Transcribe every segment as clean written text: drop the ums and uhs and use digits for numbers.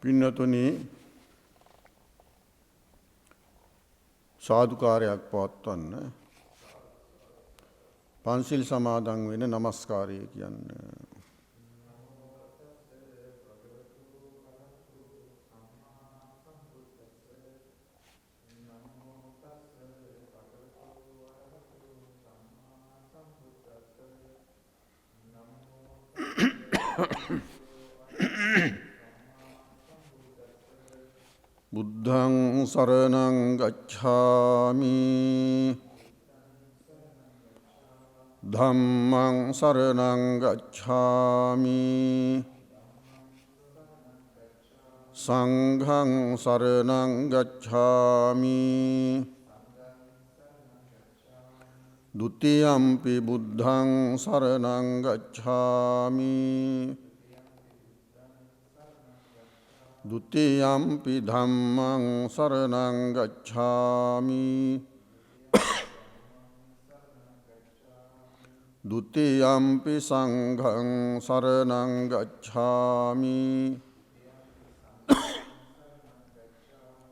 පින්නතුනි සාදුකාරයක් පවත්වන්න පන්සිල් සමාදන් වෙන නමස්කාරය කියන්නේ බුද්ධං සරණං ගච්ඡාමි ධම්මං සරණං ගච්ඡාමි සංඝං සරණං ගච්ඡාමි ဒုတိယံ පි බුද්ධං සරණං ගච්ඡාමි ဒုတိယံ පි ධම්මං සරණං ගච්ඡාමි ဒုတိယံ පි සංඝං සරණං ගච්ඡාමි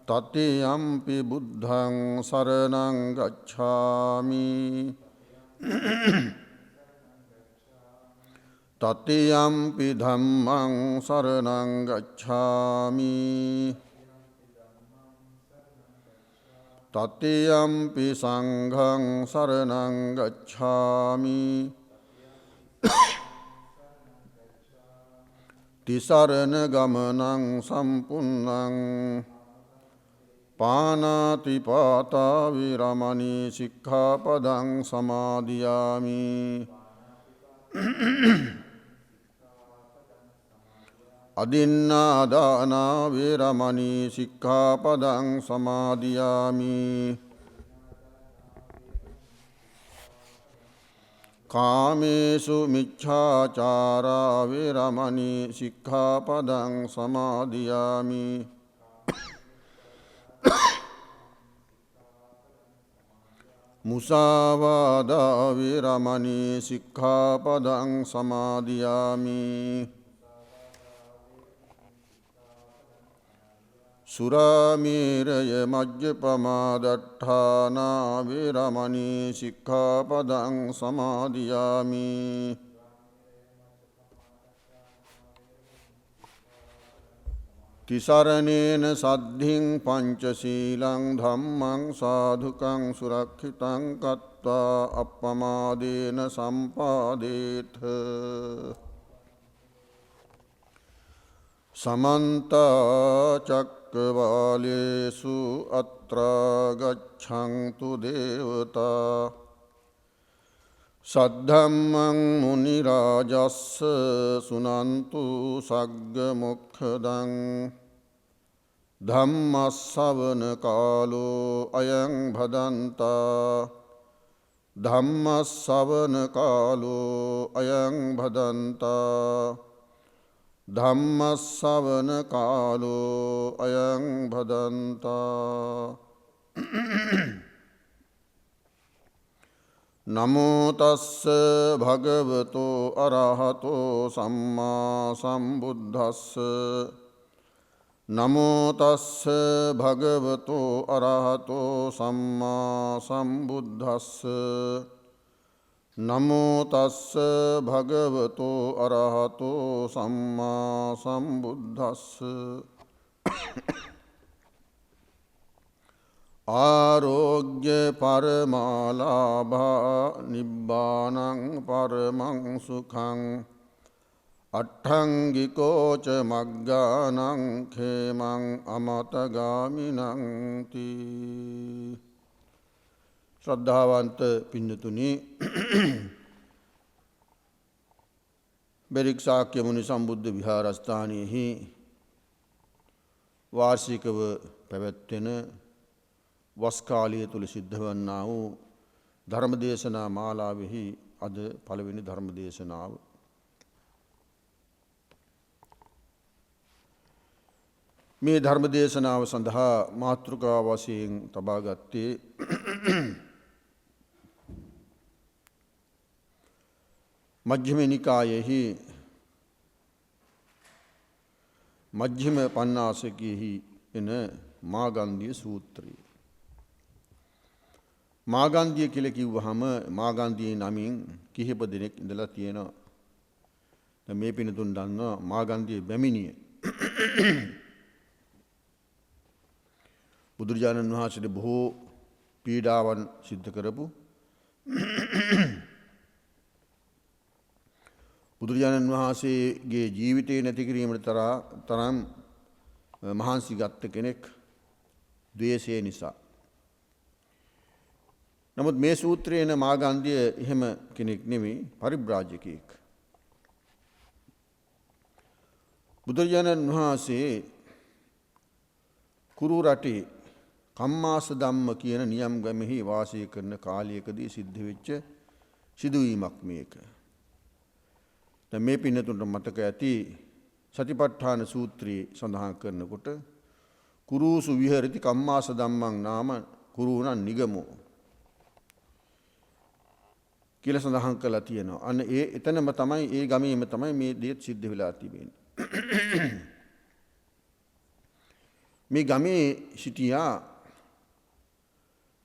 တတိယံ පි බුද්ධං සරණං ගච්ඡාමි တတိယံ පි ධම්මං සරණං ගච්ඡාමි တတိယံ පි සංඝං සරණං ගච්ඡාමි တိ සරණ ගමනං සම්පුන්නං පානාති පාතා වේරමණී සික්ඛාපදං සමාදියාමි อดินนาดานาเวรมณีสิกขาปดังสมาธิยามิกาเมสุมิจฉาจาราเวรมณีสิกขาปดังสมาธิยามิมุสาวาดาเวรมณีสิกขาปดังสมาธิยามิสุรามีรยมัจจปมาดัฏฐานาเวรมณีสิกขาปดังสมาธิยามิติสารเนนสัทธิงปัญจศีลังธัมมังสาธุกังสุรักขิตังกัตตาอัปปมาเดนะสัมปาเดเถสมันตาจักกวาเลสุอัตรากัจฉังตุเดวตาสัทธัมมังมุนิราจัสสะสุนันตุสักกมุขดังธัมมัสสวนกาโลอยังภดันตาธัมมัสสวนกาโลอยังภดันตาธัมมัสสวนกาโลอยังภดันตานะโมตัสสะภะคะวะโตอะระหะโตสัมมาสัมพุทธัสสะนะโมตัสสะภะคะวะโตอะระหะโตสัมมาสัมพุทธัสสะนะโมตัสสะภะคะวะโตอะระหะโตสัมมาสัมพุทธัสสะආරෝග්‍ය පරමාලාභා නිබ්බානං පරමං සුඛං අට්ඨංගිකෝච මග්ගානං khemං අමතගාමිනං තී ශ්‍රද්ධාවන්ත පින්නතුනි බෙරික් ශාක්‍ය මුනි සම්බුද්ධ විහාරස්ථානයෙහි වාර්ෂිකව පැවැත්වෙන වස් කාලය තුල සිද්ධ වන්නා වූ ධර්මදේශනා මාලාවෙහි අද පළවෙනි ධර්මදේශනාව මේ ධර්මදේශනාව සඳහා මාතෘකා වශයෙන් තබා ගත්තේ මජ්ක්‍ධිම නිකායෙහි මජ්ක්‍ධිම පඤ්ඤාසකයෙහි එන මාගන්ධිය සූත්‍රය. මාගන්ධිය කියලා කිව්වහම මාගන්ධියේ නමින් කිහිප දෙනෙක් ඉඳලා තියෙනවා. දැන් මේ පිනතුන් දන්නවා මාගන්ධියේ බැමිණිය. බුදුරජාණන් වහන්සේට බොහෝ පීඩාවන් සිද්ධ කරපු බුදුරජාණන් වහන්සේගේ ජීවිතය නැති කිරීමට තරම් මහන්සි ගත්ත කෙනෙක් ද්වේෂය නිසා. නමුත් මේ සූත්‍රයේ එන මාගන්ධිය එහෙම කෙනෙක් නෙමෙයි, පරිබ්‍රාජකයෙක්. බුදුරජාණන් වහන්සේ කුරු රටේ කම්මාස ධම්ම කියන නියම් ගමෙහි වාසය කරන කාලයකදී සිද්ධ වෙච්ච සිදුවීමක් මේක. දැන් මේ පින්නතුන්ට මතක ඇති සතිපට්ඨාන සූත්‍රයේ සඳහන් කරනකොට කුරුසු විහෙරති කම්මාස ධම්මං නාම කුරුණං නිගමෝ කියලා සඳහන් කරලා තියෙනවා. අන්න එතනම තමයි, ඒ ගමේම තමයි මේ දේ සිද්ධ වෙලා තිබෙන්නේ. මේ ගමේ සිටියා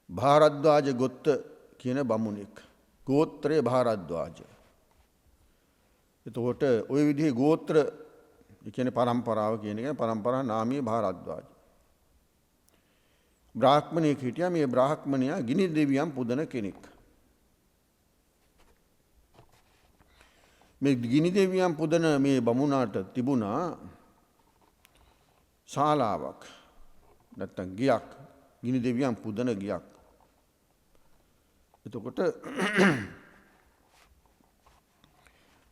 භාරද්වාජ ගොත්ත කියන බමුණෙක්. ගෝත්‍රය භාරද්වාජ. එතකොට ওই විදිහේ ගෝත්‍ර කියන්නේ පරම්පරාව කියන එක, පරම්පරා නාමයේ භාරද්වාජ. බ්‍රාහ්මණයෙක් හිටියා. මේ බ්‍රාහ්මණයා ගිනි දෙවියන් පුදන කෙනෙක්. මේ ගිනි දෙවියන් පුදන මේ බමුණාට තිබුණා ශාලාවක්. නැත්තම් ගියක්. ගිනි දෙවියන් පුදන ගියක්. එතකොට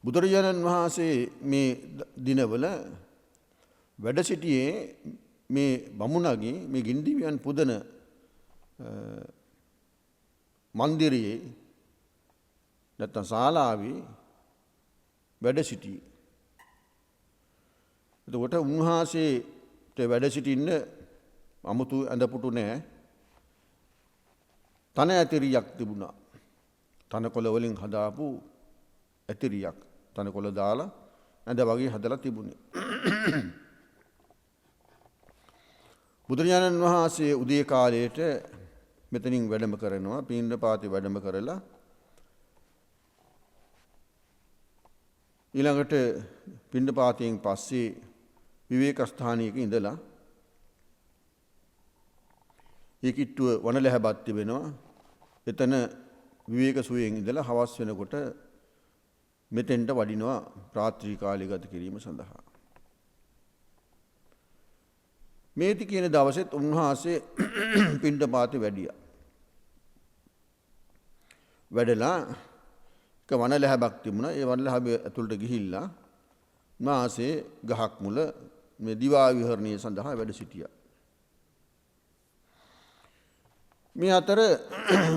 බුදුරජාණන් වහන්සේ මේ දිනවල වැඩ සිටියේ මේ බමුණගේ මේ ගිනි දෙවියන් පුදන මන්දිරයේ නැත්තම් ශාලාවේ වැඩ සිටියේ. එතකොට උන්වහන්සේට වැඩ සිටින්න 아무තු ඇඳපුටු නැහැ. තන ඇතිරියක් තිබුණා. තනකොළ වලින් හදාපු ඇතිරියක්. තනකොළ දාලා ඇඳ වගේ හදලා තිබුණේ. බුදුරජාණන් වහන්සේ උදේ කාලයේට මෙතනින් වැඩම කරනවා. පින්ඩපාතේ වැඩම කරලා ඊළඟට පින්ඩපාතයෙන් පස්සේ විවේක ස්ථානයක ඉඳලා ඒ කිට්ටුව වනලැහැබත් තිබෙනවා. එතන විවේක සුවයෙන් ඉඳලා හවස් වෙනකොට මෙතෙන්ට වඩිනවා රාත්‍රී කාලය ගත කිරීම සඳහා. මේති කියන දවසෙත් උන්වහන්සේ පින්ඩපාතේ වැඩියා. වැඩලා එක වනලැහැබක් තිබුණා. ඒ වනලැහැබ ඇතුළට ගිහිල්ලා උන්වහන්සේ ගහක් මුල මේ දිවා විහරණය සඳහා වැඩ සිටියා. මේ අතර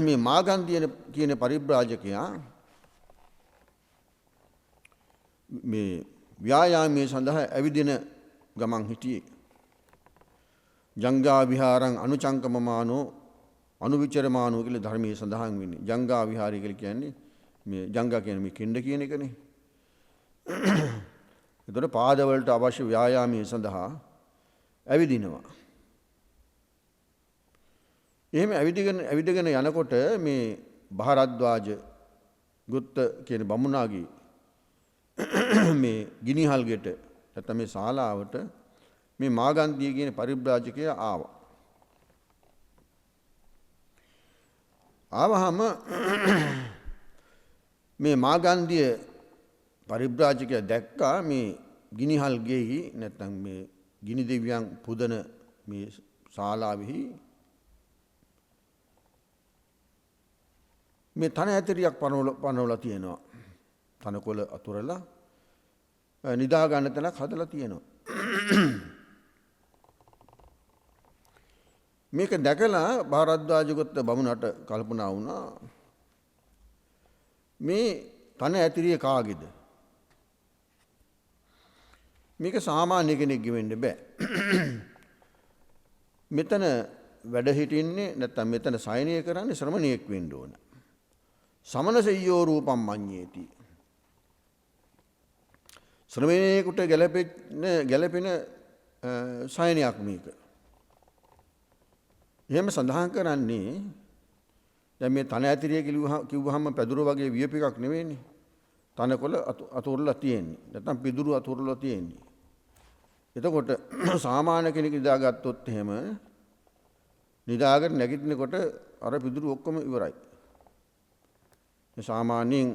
මේ මාගන්ධිය කියන පරිබ්‍රාජකයා මේ ව්‍යායාමයේ සඳහා ඇවිදින ගමන් හිටියේ. ජංගා විහාරං අනුචංකමමානෝ අනුවිචරමානෝ කියලා ධර්මයේ සඳහන් වෙන්නේ. ජංගා විහාරය කියලා කියන්නේ මේ ජංගා කියන්නේ මේ කෙන්ඩ කියන එකනේ. ඒතර පාදවලට අවශ්‍ය ව්‍යායාමයේ සඳහා ඇවිදිනවා. එහෙම ඇවිදගෙන යනකොට මේ භාරද්වාජ ගුත්ත කියන බමුණාගේ මේ ගිනිහල්ගෙට නැත්නම් මේ ශාලාවට මේ මාගන්ධිය කියන පරිබ්‍රාජකයා ආවා. ආවහම මේ මාගන්ධිය පරිබ්‍රාජකයා දැක්කා මේ ගිනිහල් ගෙයි නැත්නම් මේ ගිනි දෙවියන් පුදන මේ ශාලාවෙහි මේ තන ඇතිරියක් පනවලා තියෙනවා. තනකොළ අතුරලා නිදා ගන්න තැනක් හදලා තියෙනවා. මේක දැකලා භාරද්වාජගත බමුණට කල්පනා වුණා මේ තන ඇතිරිය කාගේද? මේක සාමාන්‍ය කෙනෙක්ගෙ වෙන්න බෑ. මෙතන වැඩ හිටින්නේ නැත්නම් මෙතන සයනය කරන්නේ ශ්‍රමණයෙක් වෙන්න ඕන. සමනසෙය්‍යෝ රූපම් මඤ්ඤේති. ශ්‍රමණේකට ගැළපෙන සයනයක් මේක. එහෙම සඳහන් කරන්නේ දැන් මේ තන ඇතිරිය කිව්වහම පැදුර වගේ වියප එකක් නෙවෙයිනේ. තනකොළ අතුරලා තියෙන්නේ. නැත්නම් පිදුරු අතුරලා තියෙන්නේ. එතකොට සාමාන්‍ය කෙනෙක් නිදාගත්තොත් එහෙම නිදාගෙන නැගිටිනකොට අර පිදුරු ඔක්කොම ඉවරයි. මේ සාමාන්‍යයෙන්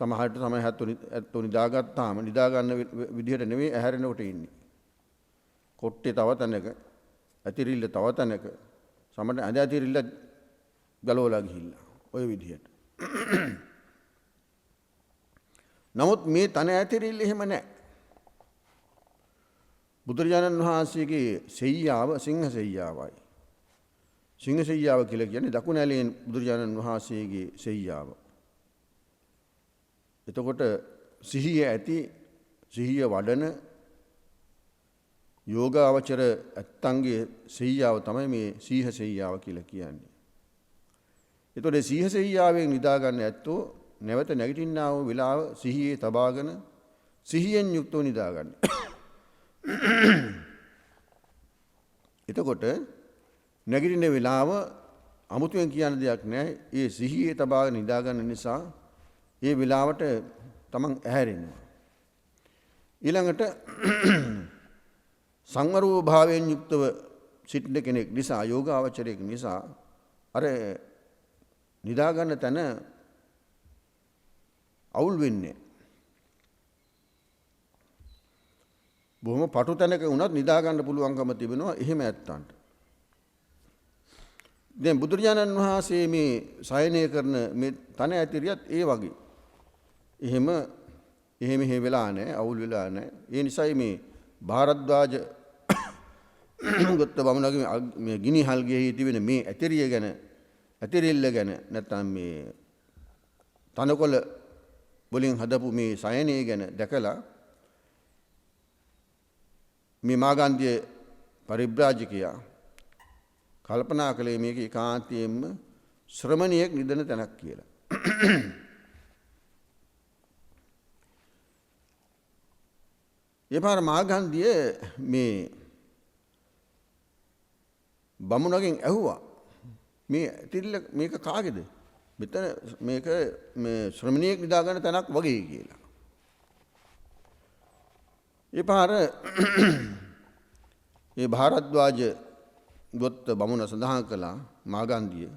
සමහරට තමයි හැත්තෝ නිදාගත්තාම නිදා ගන්න විදිහට නෙවෙයි ඇහැරෙනකොට ඉන්නේ. කොට්ටේ තව තැනක, ඇතිරිල්ල තව තැනක, සමහරට ඇඳ ඇතිරිල්ල ගලවලා ගිහිල්ලා ওই විදිහට. නමුත් මේ තන ඇතිරිල්ල එහෙම නැහැ. බුදුරජාණන් වහන්සේගේ සෙයියාව සිංහ සෙයියාවයි. සිංහ සෙයියාව කියලා කියන්නේ දකුණු ඇලෙන් බුදුරජාණන් වහන්සේගේ සෙයියාව. එතකොට සිහිය ඇති සිහිය වඩන යෝගාවචර ඇත්තන්ගේ සෙයියාව තමයි මේ සීහ සෙයියාව කියලා කියන්නේ. එතකොට සීහ සෙයියාවෙන් නිදා ගන්න ඇත්තෝ නැවත නැගිටින්නා වූ වෙලාව සිහියේ තබාගෙන සිහියෙන් යුක්තව නිදා ගන්න. එතකොට නැගිටින වෙලාව අමුතුවෙන් කියන දෙයක් නැහැ. ඒ සිහියේ තබාගෙන නිදා ගන්න නිසා ඒ වෙලාවට තමන් ඇහැරෙනවා. ඊළඟට සංවරව භාවයෙන් යුක්තව සිටින කෙනෙක් නිසා යෝගාවචරයෙක් නිසා අර නිදා ගන්න තැන අවුල් වෙන්නේ. බොහොම පටු තැනක වුණත් නිදා ගන්න පුළුවන්කම තිබෙනවා එහෙම ඇත්තන්ට. දැන් බුදුරජාණන් වහන්සේ මේ සයනය කරන මේ තන ඇතිරියත් ඒ වගේ. එහෙම වෙලා නැහැ, අවුල් වෙලා නැහැ. ඒ නිසායි මේ භාරද්වාජ ගොත්ත බමුණගේ මේ ගිනි හල්ගෙහි තිබෙන මේ ඇතිරිල්ල ගැන නැත්නම් මේ තනකොළ වලින් හදපු මේ සයනය ගැන දැකලා මේ මාගන්ධිය පරිබ්‍රාජකයා කල්පනා කළේ මේක ඒකාන්තයෙන්ම ශ්‍රමණියෙක් නිදන තැනක් කියලා. ඒ පාර මාගන්ධිය මේ බමුණගෙන් ඇහුවා මේ ඇතිරිල්ල මේක කාගේද? මෙතන මේක මේ ශ්‍රමණියෙක් නිදා ගන්න තැනක් වගේ කියලා. ඒ පාර ඒ භාරද්වාජ ගොත්ත බමුණ සඳහන් කළා මාගන්ධිය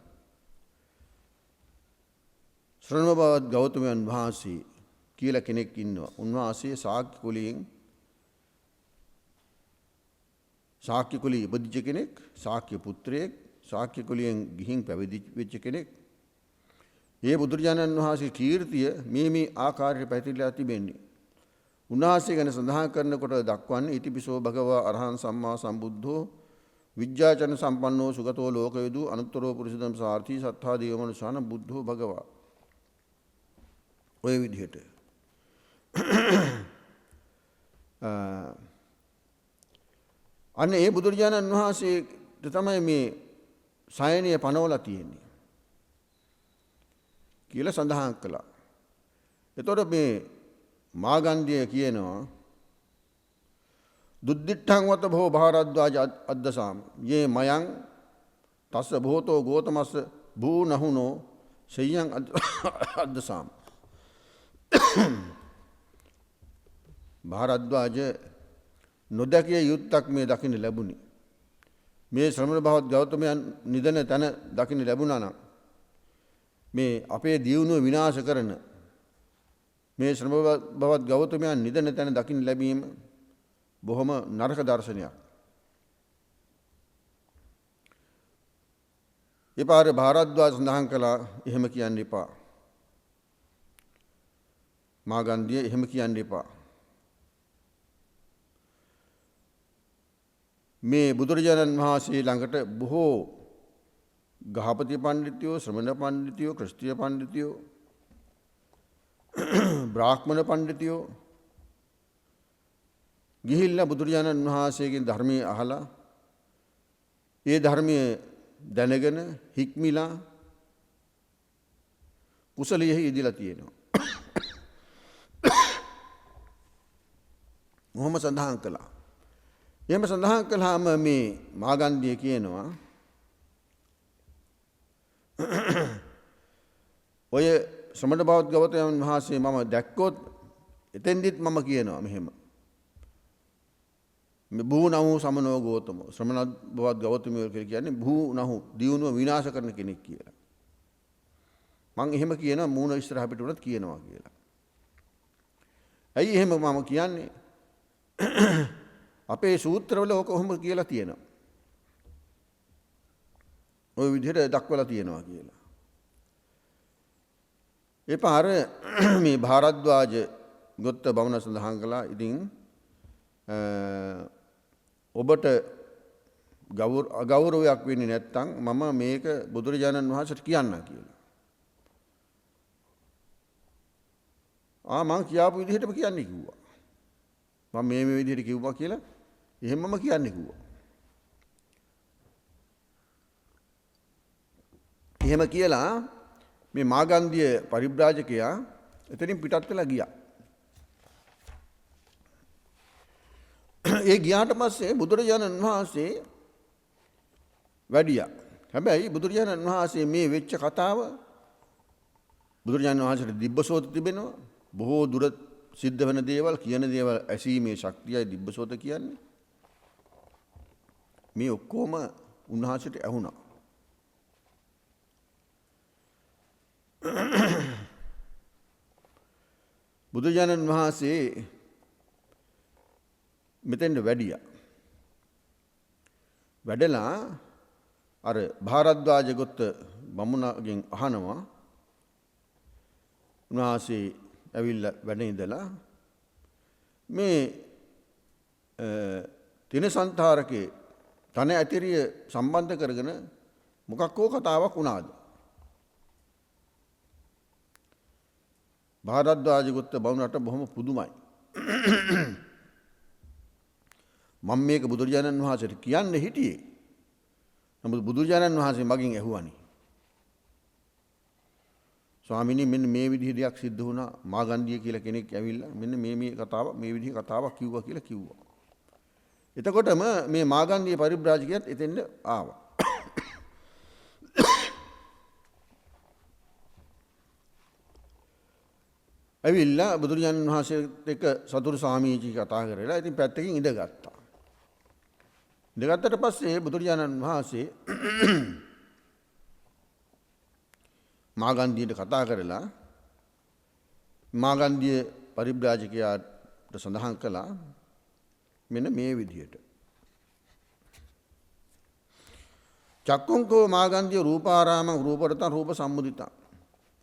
ශ්‍රවණබවත් ගෞතමයන් වහන්සේ කියලා කෙනෙක් ඉන්නවා. උන්වහන්සේ ශාක්‍ය කුලී ඉපදිච්ච කෙනෙක්, ශාක්‍ය පුත්‍රයෙක්, ශාක්‍ය කුලියෙන් ගිහින් පැවිදි වෙච්ච කෙනෙක්. ඒ බුදුරජාණන් වහන්සේගේ කීර්තිය මේ ආකාරයට පැතිරලා තිබෙන්නේ. උන්වහන්සේ ගැන සඳහන් කරනකොට දක්වන්නේ ඉතිපිසෝ භගවා අරහං සම්මා සම්බුද්ධෝ විද්‍යාචන සම්පන්නෝ සුගතෝ ලෝකවිදු අනුත්තරෝ පුරිසදම් සාර්ථී සත්තා දේවමනුසාන බුද්ධෝ භගවා. ඔය විදිහට අන්න ඒ බුදුරජාණන් වහන්සේට තමයි මේ සයනය පනවලා තියෙන්නේ කියලා සඳහන් කළා. එතකොට මේ මාගන්ධිය කියනවා දුද්දිට්ඨං වත භෝ භාරද්වාජ අද්දසාම යේ මයං තස්ස භෝතෝ ගෝතමස්ස භූ නහුනෝ සෙය්‍යං අද්දසාම. භාරද්වාජ නොදැකිය යුත්තක් මේ දකින්න ලැබුණි. මේ ශ්‍රමණ භවත් ගෞතමයන් නිදන තැන දකින්න ලැබුණා නම් මේ අපේ දියුණුව විනාශ කරන මේ ශ්‍රමණ භවත් ගෞතමයන් නිදන තැන දකින්න ලැබීම බොහොම නරක දර්ශනයක්. ඒ පාරේ භාරද්වාජ සඳහන් කළා එහෙම කියන්න එපා. මාගන්ධිය එහෙම කියන්න එපා. මේ බුදුරජාණන් වහන්සේ ළඟට බොහෝ ගහපති පණ්ඩිතයෝ, ශ්‍රමණ පණ්ඩිතයෝ, ක්‍රිස්තිය පණ්ඩිතයෝ, බ්‍රාහ්මණ පණ්ඩිතයෝ ගිහිල්ලා බුදුරජාණන් වහන්සේගෙන් ධර්මයේ අහලා ඒ ධර්මයේ දැනගෙන හික්මිලා කුසලයෙහි යෙදিলা තියෙනවා. මොහොම සඳහන් කළා. එහෙම සඳහන් කළාම මේ මාගන්ධිය කියනවා ඔය ශ්‍රමණ බෞද්ධ ගෞතමයන් වහන්සේ මම දැක්කොත් එතෙන්දිත් මම කියනවා මෙහෙම. මේ භූනහු සමනෝ ගෞතමෝ ශ්‍රමණ බෞද්ධ ගෞතමයෝ කියන්නේ භූනහු දියුණුව විනාශ කරන කෙනෙක් කියලා. මම එහෙම කියනවා මූණ ඉස්සරහ පිට උනත් කියනවා කියලා. ඇයි එහෙම මම කියන්නේ? අපේ සූත්‍රවල ඕක කොහොම කියලා තියෙනවා. ওই විදිහට දක්වලා තියෙනවා කියලා. ඒ පාර මේ භාරද්වාජ ගොත්ත බමුණ සඳහන් කළා. ඉතින් ඔබට අගෞරවයක් වෙන්නේ නැත්නම් මම මේක බුදුරජාණන් වහන්සේට කියන්න කියලා. මං කියාපු විදිහටම කියන්නේ කිව්වා. මම මේ විදිහට කිව්වා කියලා එහෙමම කියන්නේ කිව්වා. එහෙම කියලා මේ මාගන්ධිය පරිබ්‍රාජකයා එතනින් පිටත් වෙලා ගියා. ඒ ගියාට පස්සේ බුදුරජාණන් වහන්සේ වැඩියා. හැබැයි බුදුරජාණන් වහන්සේ මේ වෙච්ච කතාව බුදුරජාණන් වහන්සේට දිබ්බසෝත තිබෙනවා. බොහෝ දුර සිද්ධ වෙන දේවල් කියන දේවල් ඇසීමේ ශක්තියයි දිබ්බසෝත කියන්නේ. මේ ඔක්කොම උන්වහන්සේට ඇහුණා. බුදුරජාණන් වහන්සේ මෙතෙන්ට වැඩියා. වැඩලා අර භාරද්වාජ ගොත්ත බමුණගෙන් අහනවා. උන්වහන්සේ ඇවිල්ලා වැඩ ඉඳලා මේ තිනසන්තරකේ තන ඇතිරිය සම්බන්ධ කරගෙන මොකක් හෝ කතාවක් වුණාද? භාරද්වාජ ගොත්ත බමුණට බොහොම පුදුමයි. මම මේක බුදුරජාණන් වහන්සේට කියන්න හිටියේ. නමුත් බුදුරජාණන් වහන්සේ මගෙන් ඇහුවානි. ස්වාමීනි මෙන්න මේ විදිහ දෙයක් සිද්ධ වුණා. මාගන්ධිය කියලා කෙනෙක් ඇවිල්ලා මෙන්න මේ කතාව මේ විදිහ කතාවක් කිව්වා කියලා කිව්වා. එතකොටම මේ මාගන්ධිය පරිබ්‍රාජකයාත් එතෙන්ද ආවා. ඇවිල්ලා බුදුරජාණන් වහන්සේත් එක්ක සතුරු සාමීචි කතා කරලා ඉතින් පැත්තකින් ඉඳගත්තා. ඉඳගත්තට පස්සේ බුදුරජාණන් වහන්සේ මාගන්ධියට කතා කරලා මාගන්ධිය පරිබ්‍රාජකයාට සඳහන් කළා මෙන්න මේ විදිහට. චක්කුංකෝ මාගන්ධිය රූපාරාමං රූපරතං රූප සම්මුදිතං.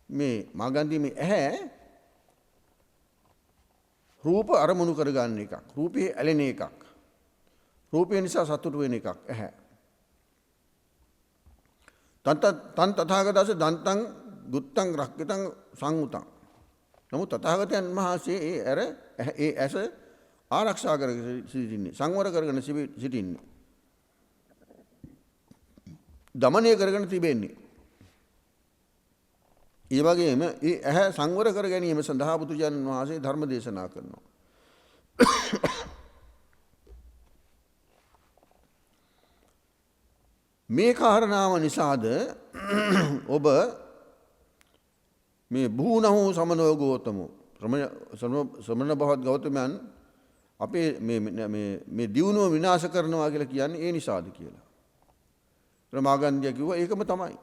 මේ මාගන්ධිය මේ ඇහැ රූප අරමුණු කරගන්න එකක්. රූපේ ඇලෙන එකක්. රූපය නිසා සතුට වෙන එකක් ඇහැ. තන් තථාගතස්ස දන්තං ගුත්තං රක්කිතං සංඋතං. නමුත් තථාගතයන් වහන්සේ ඒ ඇස ආරක්ෂා කරගෙන සිටින්නේ. සංවර කරගෙන සිටින්නේ. දමනය කරගෙන තිබෙන්නේ. ඒ වගේම ඒ ඇහැ සංවර කර ගැනීම සඳහා බුදුරජාණන් වහන්සේ ධර්ම දේශනා කරනවා. මේ කාරණාව නිසාද ඔබ මේ භූනහු සමනෝ ගෞතමෝ ශ්‍රමණ බෞද්ධ ගෞතමයන් අපේ මේ දියුණුව විනාශ කරනවා කියලා කියන්නේ ඒ නිසාද කියලා. මාගන්ධිය කිව්වා ඒකම තමයි.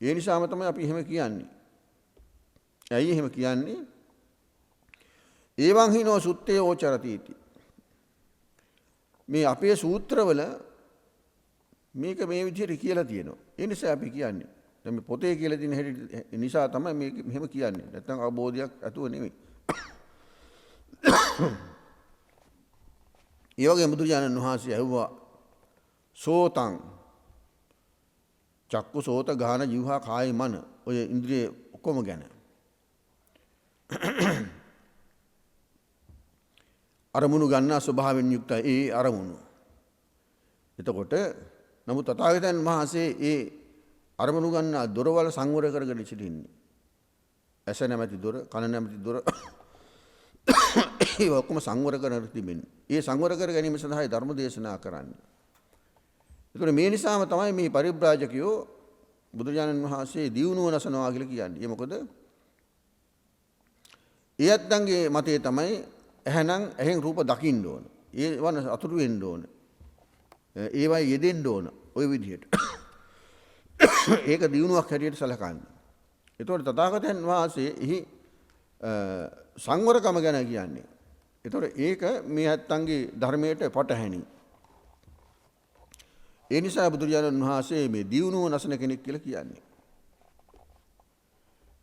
ඒ නිසාම තමයි අපි එහෙම කියන්නේ. ඇයි එහෙම කියන්නේ? ඒවං හිනෝ සුත්තේ ඕචරති इति. මේ අපේ සූත්‍රවල මේක මේ විදිහට කියලා තියෙනවා. ඒ නිසා අපි කියන්නේ. දැන් මේ පොතේ කියලා තියෙන හැටි නිසා තමයි මේක මෙහෙම කියන්නේ. නැත්නම් අවබෝධයක් ඇතුව නෙමෙයි. ඒ වගේ බුදුරජාණන් වහන්සේ ඇහුවා සෝතං චක්කු සෝත ගාන જીවහා කාය මන ඔය ඉන්ද්‍රිය ඔක්කොම ගැන. අරමුණු ගන්නා ස්වභාවයෙන් යුක්තයි ඒ අරමුණු. එතකොට නමුත් තථාගතයන් වහන්සේ ඒ අරමුණු ගන්නා දොරවල් සංවර කරගෙන සිටින්නේ. ඇස නැමැති දොර, කන නැමැති දොර, ඒ ඔක්කොම සංවර කරගෙන තිබෙන්නේ. ඒ සංවර කර ගැනීම සඳහායි ධර්ම දේශනා කරන්නේ. ඒතකොට මේ නිසාම තමයි මේ පරිබ්‍රාජකයෝ බුදුරජාණන් වහන්සේ දියුණුව නසනවා කියලා කියන්නේ. ඒ මොකද ඒ අත්දන්ගේ මතය තමයි එහෙනම් එහෙන් රූප දකින්න ඕන. ඒ වන අතුරු වෙන්න ඕන. ඒවයි යෙදෙන්න ඕන. ওই විදිහට. ඒක දියුණුවක් හැටියට සැලකන්නේ. ඒතකොට තථාගතයන් වහන්සේ එහි සංවරකම ගැන කියන්නේ. ඒතකොට ඒක මේ අත්දන්ගේ ධර්මයට පටහැනි. ඒ නිසා බුදුරජාණන් වහන්සේ මේ දියුණුව නසන කෙනෙක් කියලා කියන්නේ.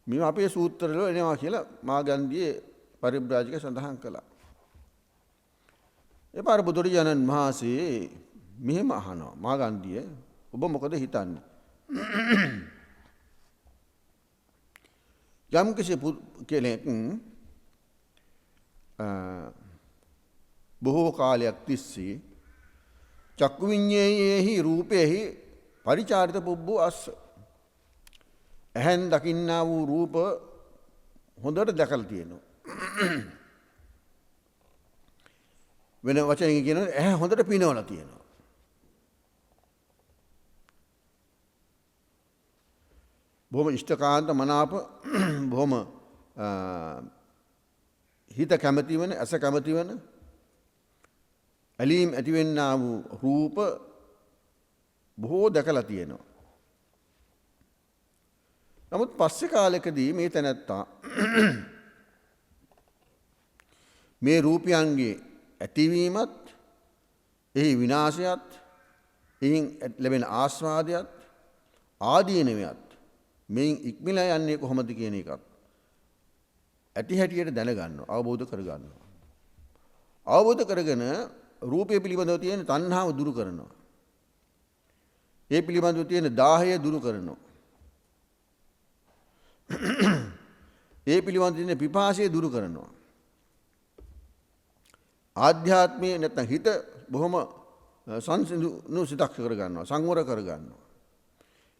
මේ අපේ සූත්‍රවල එනවා කියලා මාගන්ධියේ පරිබ්‍රාජක සඳහන් කළා. ඒ පාර බුදුරජාණන් වහන්සේ මෙහෙම අහනවා මාගන්ධිය ඔබ මොකද හිතන්නේ? යම් කිසි කෙනෙක් බොහෝ කාලයක් තිස්සේ චක්කු විඤ්ඤේයෙහි රූපෙහි පරිචාරිත පුබ්බු අස්ස ඇහෙන් දකින්නා වූ රූප හොඳට දැකලා තියෙනවා. වෙන වචනකින් කියනොත් ඇහැ හොඳට පිනවලා තියෙනවා. බොහොම ඉෂ්ඨකාන්ත මනාප බොහොම හිත කැමති වෙන ඇස කැමති වෙන ඇලීම් ඇතිවෙන්නා වූ රූප බොහෝ දැකලා තියෙනවා. නමුත් පස්සේ කාලෙකදී මේ තැනැත්තා මේ රූපයන්ගේ ඇතිවීමත් එහි විනාශයත් එයින් ලැබෙන ආස්වාදයත් ආදීනවයත් මෙයින් ඉක්මලා යන්නේ කොහොමද කියන එකත් ඇති හැටියට දැනගන්නවා අවබෝධ කරගන්නවා. අවබෝධ කරගෙන රූපය පිළිබඳව තියෙන තණ්හාව දුරු කරනවා. ඒ පිළිබඳව තියෙන දාහය දුරු කරනවා. ඒ පිළිබඳව තියෙන පිපාසය දුරු කරනවා. ආධ්‍යාත්මයේ නැත්නම් හිත බොහොම සංසිඳුණු සිතක් කරගන්නවා. සංවර කරගන්නවා.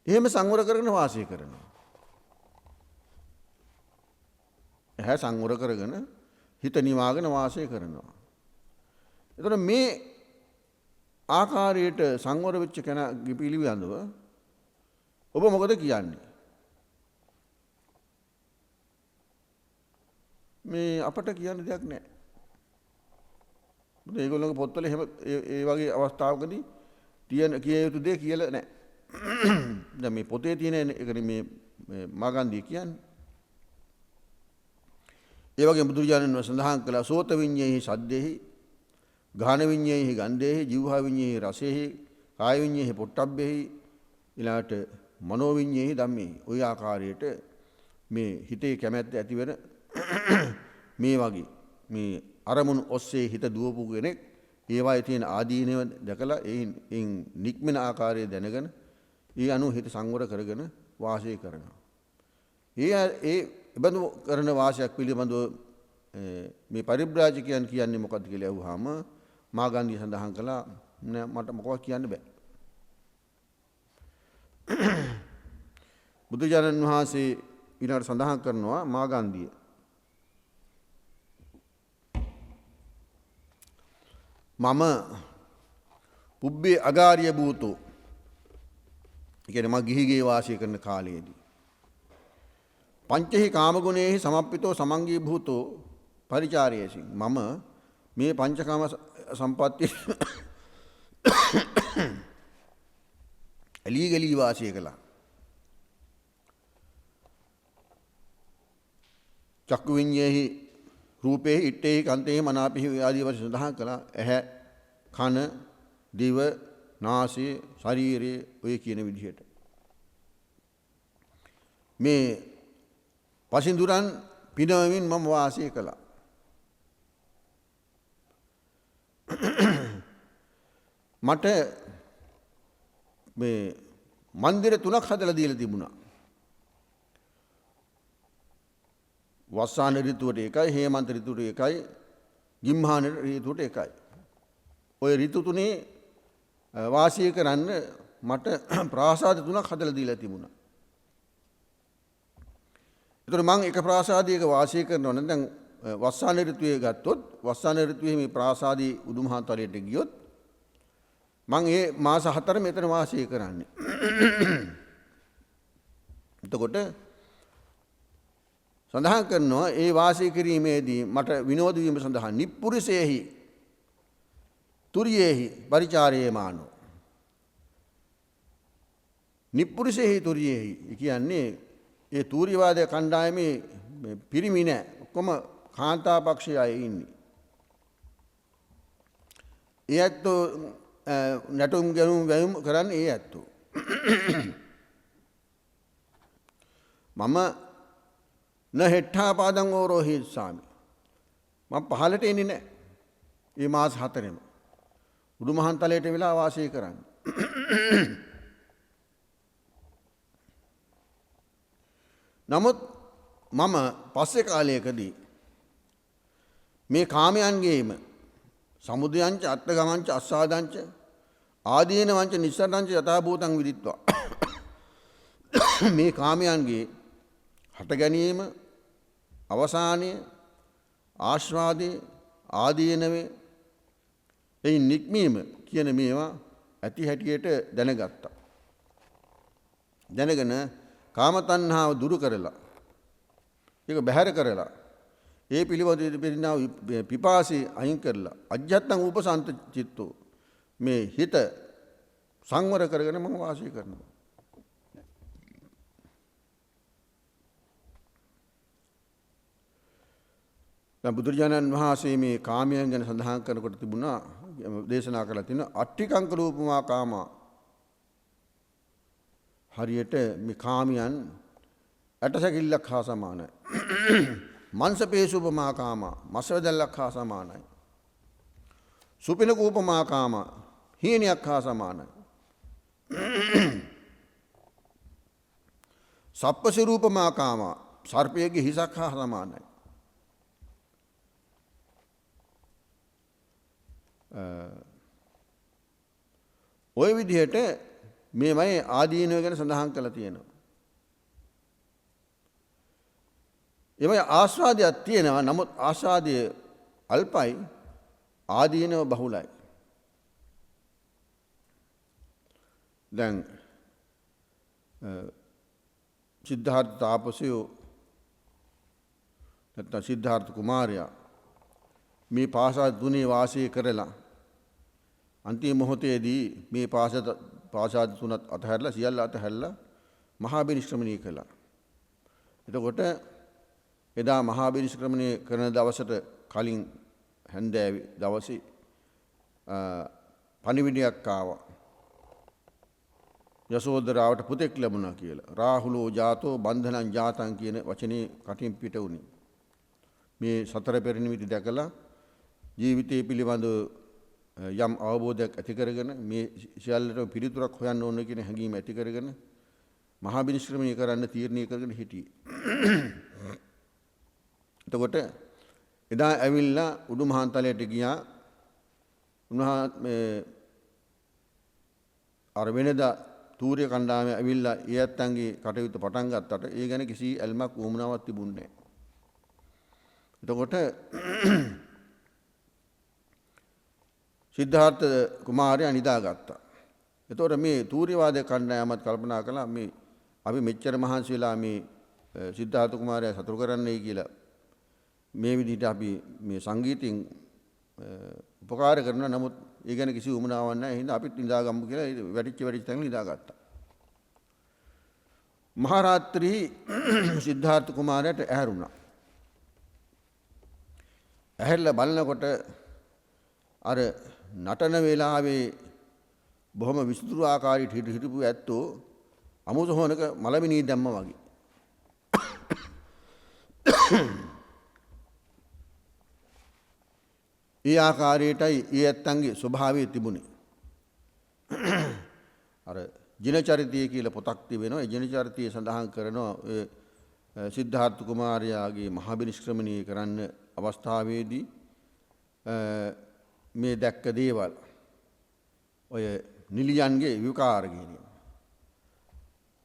එහෙම සංවර කරගෙන වාසය කරනවා. එහා සංවර කරගෙන හිත නිවාගෙන වාසය කරනවා. එතකොට මේ ආකාරයට සංවර වෙච්ච කෙනාගේ පිළිබඳව ඔබ මොකද කියන්නේ? මේ අපට කියන්න දෙයක් නැහැ. මොකද ඒගොල්ලෝගේ පොත්වල එහෙම ඒ වගේ අවස්ථාවකදී කිය යුතු දේ කියලා නැහැ. දැන් මේ පොතේ තියෙන එකනේ මේ මාගන්ධිය කියන්නේ. ඒ වගේම බුදුරජාණන් වහන්සේ සඳහන් කළා සෝත විඤ්ඤේහි සද්දේහි ගාහන විඤ්ඤේහි ගන්ධේහි જીවහා විඤ්ඤේහි රසේහි කාය විඤ්ඤේහි පොට්ටබ්බේහි ඊළාට මනෝ විඤ්ඤේහි ධම්මේහි ඔය ආකාරයට මේ හිතේ කැමැත්ත ඇතිවෙන මේ වගේ මේ අරමුණු ඔස්සේ හිත දුවපු කෙනෙක් ඒවායේ තියෙන ආදීනව දැකලා එයින් නික්මන ආකාරය දැනගෙන ඒ අනුව හිත සංවර කරගෙන වාසය කරනවා. ඒ බඳු කරන වාසයක් පිළිබඳව මේ පරිබ්‍රාජකයන් කියන්නේ මොකද්ද කියලා අහුවාම මාගන්ධිය සඳහන් කළා නෑ මට මොකවත් කියන්න බෑ. බුදුජානන් වහන්සේ ඊළඟට සඳහන් කරනවා මාගන්ධිය මම පුබ්බේ අගාරිය භූතෝ කියන්නේ මම ගිහිගේ වාසය කරන කාලයේදී පංචහි කාමගුණේහි සමප්පිතෝ සමංගී භූතෝ පරිචාරයේසින් මම මේ පංචකාම සම්පත්තිය එලී ගලී වාසය කළා. චක්කු විඤ්ඤේහි රූපේහි ඉත්තේහි කන්තේහි මනාපේහි ආදී වශයෙන් සඳහන් කළා. ඇහැ කන දිව නාසය ශරීරය ඔය කියන විදිහට මේ පසින්දුරන් පිනවමින් මම වාසය කළා. මට මේ මන්දිර 3ක් හදලා දීලා තිබුණා. වස්සාන ඍතුවට එකයි, හේමන්ත ඍතුවට එකයි, ගිම්හාන ඍතුවට එකයි. ওই ඍතු තුනේ වාසය කරන්න මට ප්‍රාසාද 3ක් හදලා දීලා තිබුණා. ඒතර මම එක ප්‍රාසාදයක වාසය කරනවා නම් දැන් වස්සාන ඍතුවේ ගත්තොත් වස්සාන ඍතුවේ මේ ප්‍රාසාදී උඩුමහාතලයට ගියොත් මම ඒ මාස 4 මෙතන වාසය කරන්නේ. එතකොට සඳහන් කරනවා ඒ වාසය කිරීමේදී මට විනෝද වීම සඳහා නිප්පුරිසේහි තුරියේහි පරිචාරයේමානෝ. නිප්පුරිසේහි තුරියේහි කියන්නේ ඒ තූර්යවාදයේ කණ්ඩායමේ පිරිමි නෑ. ඔක්කොම කාන්තා පක්ෂයේ අය ඉන්නේ. ඒ ඇත්තෝ නැටුම් ගැනුම් වැයුම් කරන්නේ ඒ ඇත්තෝ. මම හෙට්ඨාපාදං ඕරෝහි ස්වාමි. මම පහලට එන්නේ නැහැ. මේ මාස 4ෙම. උඩුමහන්තලයට වෙලා වාසය කරන්නේ. නමුත් මම පස්සේ කාලයකදී මේ කාමයන්ගේම සමුදයංච අත්තගමංච අස්සාදංච ආදීනවංච නිස්සරණංච යථාභූතං විදිත්වා මේ කාමයන්ගේ හට ගැනීම අවසානය ආශ්වාදයේ ආදීනවේ එයින් නික්මීම කියන මේවා ඇති හැටියට දැනගත්තා. දැනගෙන කාම තණ්හාව දුරු කරලා ඒක බැහැර කරලා ඒ පිළිබඳ පිරිනාව පිපාසී අයින් කරලා අජ්ජත්තං උපසන්ත චිත්තෝ මේ හිත සංවර කරගෙන මම වාසය කරනවා. දැන් බුදුරජාණන් වහන්සේ මේ කාමයන් ගැන සඳහන් කරනකොට තිබුණා දේශනා කරලා තියෙනවා අට්ඨිකංක රූපමා කාමා. හරියට මේ කාමයන් ඇටසැකිල්ලක් හා සමානයි. මංසපේසුපමා කාමා මසවැදල්ලක් හා සමානයි. සුපිනක උපමා කාමා හීනයක් හා සමානයි. සප්පසිරූපමා කාමා සර්පයේගේ හිසක් හා සමානයි. ඔය විදිහට මේමයි ආදීනව ගැන සඳහන් කරලා තියෙනවා. එමය ආස්වාදයක් තියෙනවා. නමුත් ආස්වාදය අල්පයි ආදීනව බහුලයි. දැන් සිද්ධාර්ථ තාපසයෝ නැත්නම් සිද්ධාර්ථ කුමාරයා මේ පාසල් තුනේ වාසය කරලා අන්තිම මොහොතේදී මේ පාසල් තුනත් අතහැරලා සියල්ල අතහැරලා මහා බිනිෂ්ක්‍රමණය කළා. එතකොට එදා මහා බිනිෂ්ක්‍රමණය කරන දවසට කලින් හැන්දෑවේ දවසේ පණිවිඩයක් ආවා. යසෝදරාවට පුතෙක් ලැබුණා කියලා. රාහුලෝ ජාතෝ බන්ධනං ජාතං කියන වචනේ කටින් පිට වුණේ. මේ සතර පෙර නිමිති දැකලා ජීවිතය පිළිබඳ යම් අවබෝධයක් ඇති කරගෙන මේ සියල්ලටම පිළිතුරක් හොයන්න ඕන කියන හැඟීම ඇති කරගෙන මහා බිනිෂ්ක්‍රමණය කරන්න තීරණය කරගෙන හිටියේ. එතකොට එදා ඇවිල්ලා උඩුමහාන්තලයට ගියා. අර වෙනදා තූර්ය කණ්ඩායම ඇවිල්ලා ඒ ඇත්තන්ගේ කටයුතු පටන් ගත්තට ඒ ගැන කිසි ඇල්මක් වුමනාවක් තිබුණේ නැහැ. එතකොට සිද්ධාර්ථ කුමාරයා නිදාගත්තා. එතකොට මේ තූර්යවාද කණ්ඩායමත් කල්පනා කළා මේ අපි මෙච්චර මහන්සි වෙලා මේ සිද්ධාර්ථ කුමාරයා සතුරු කරන්නයි කියලා මේ විදිහට අපි මේ සංගීතයෙන් උපකාර කරනවා. නමුත් ඒ ගැන කිසි උමනාවක් නැහැ. එහෙනම් අපිත් නිදාගමු කියලා වැඩිච්ච තැන නිදාගත්තා. මහා රාත්‍රී සිද්ධාර්ථ කුමාරයාට ඇහැරුණා. ඇහැරලා බලනකොට අර නටන වේලාවේ බොහොම විසිතුරු ආකාරයට හිටපු ඇත්තෝ අමුසොහනක මලමිනී දැම්ම වගේ. ඒ ආකාරයටයි ඒ ඇත්තන්ගේ ස්වභාවය තිබුණේ. අර ජිනචරිතය කියලා පොතක් තිබෙනවා. ඒ ජිනචරිතය සඳහන් කරනවා සිද්ධාර්ථ කුමාරයාගේ මහා බිනිෂ්ක්‍රමණය කරන්න අවස්ථාවේදී මේ දැක්ක දේවල් ඔය නිලියන්ගේ විකාර ගැනීම.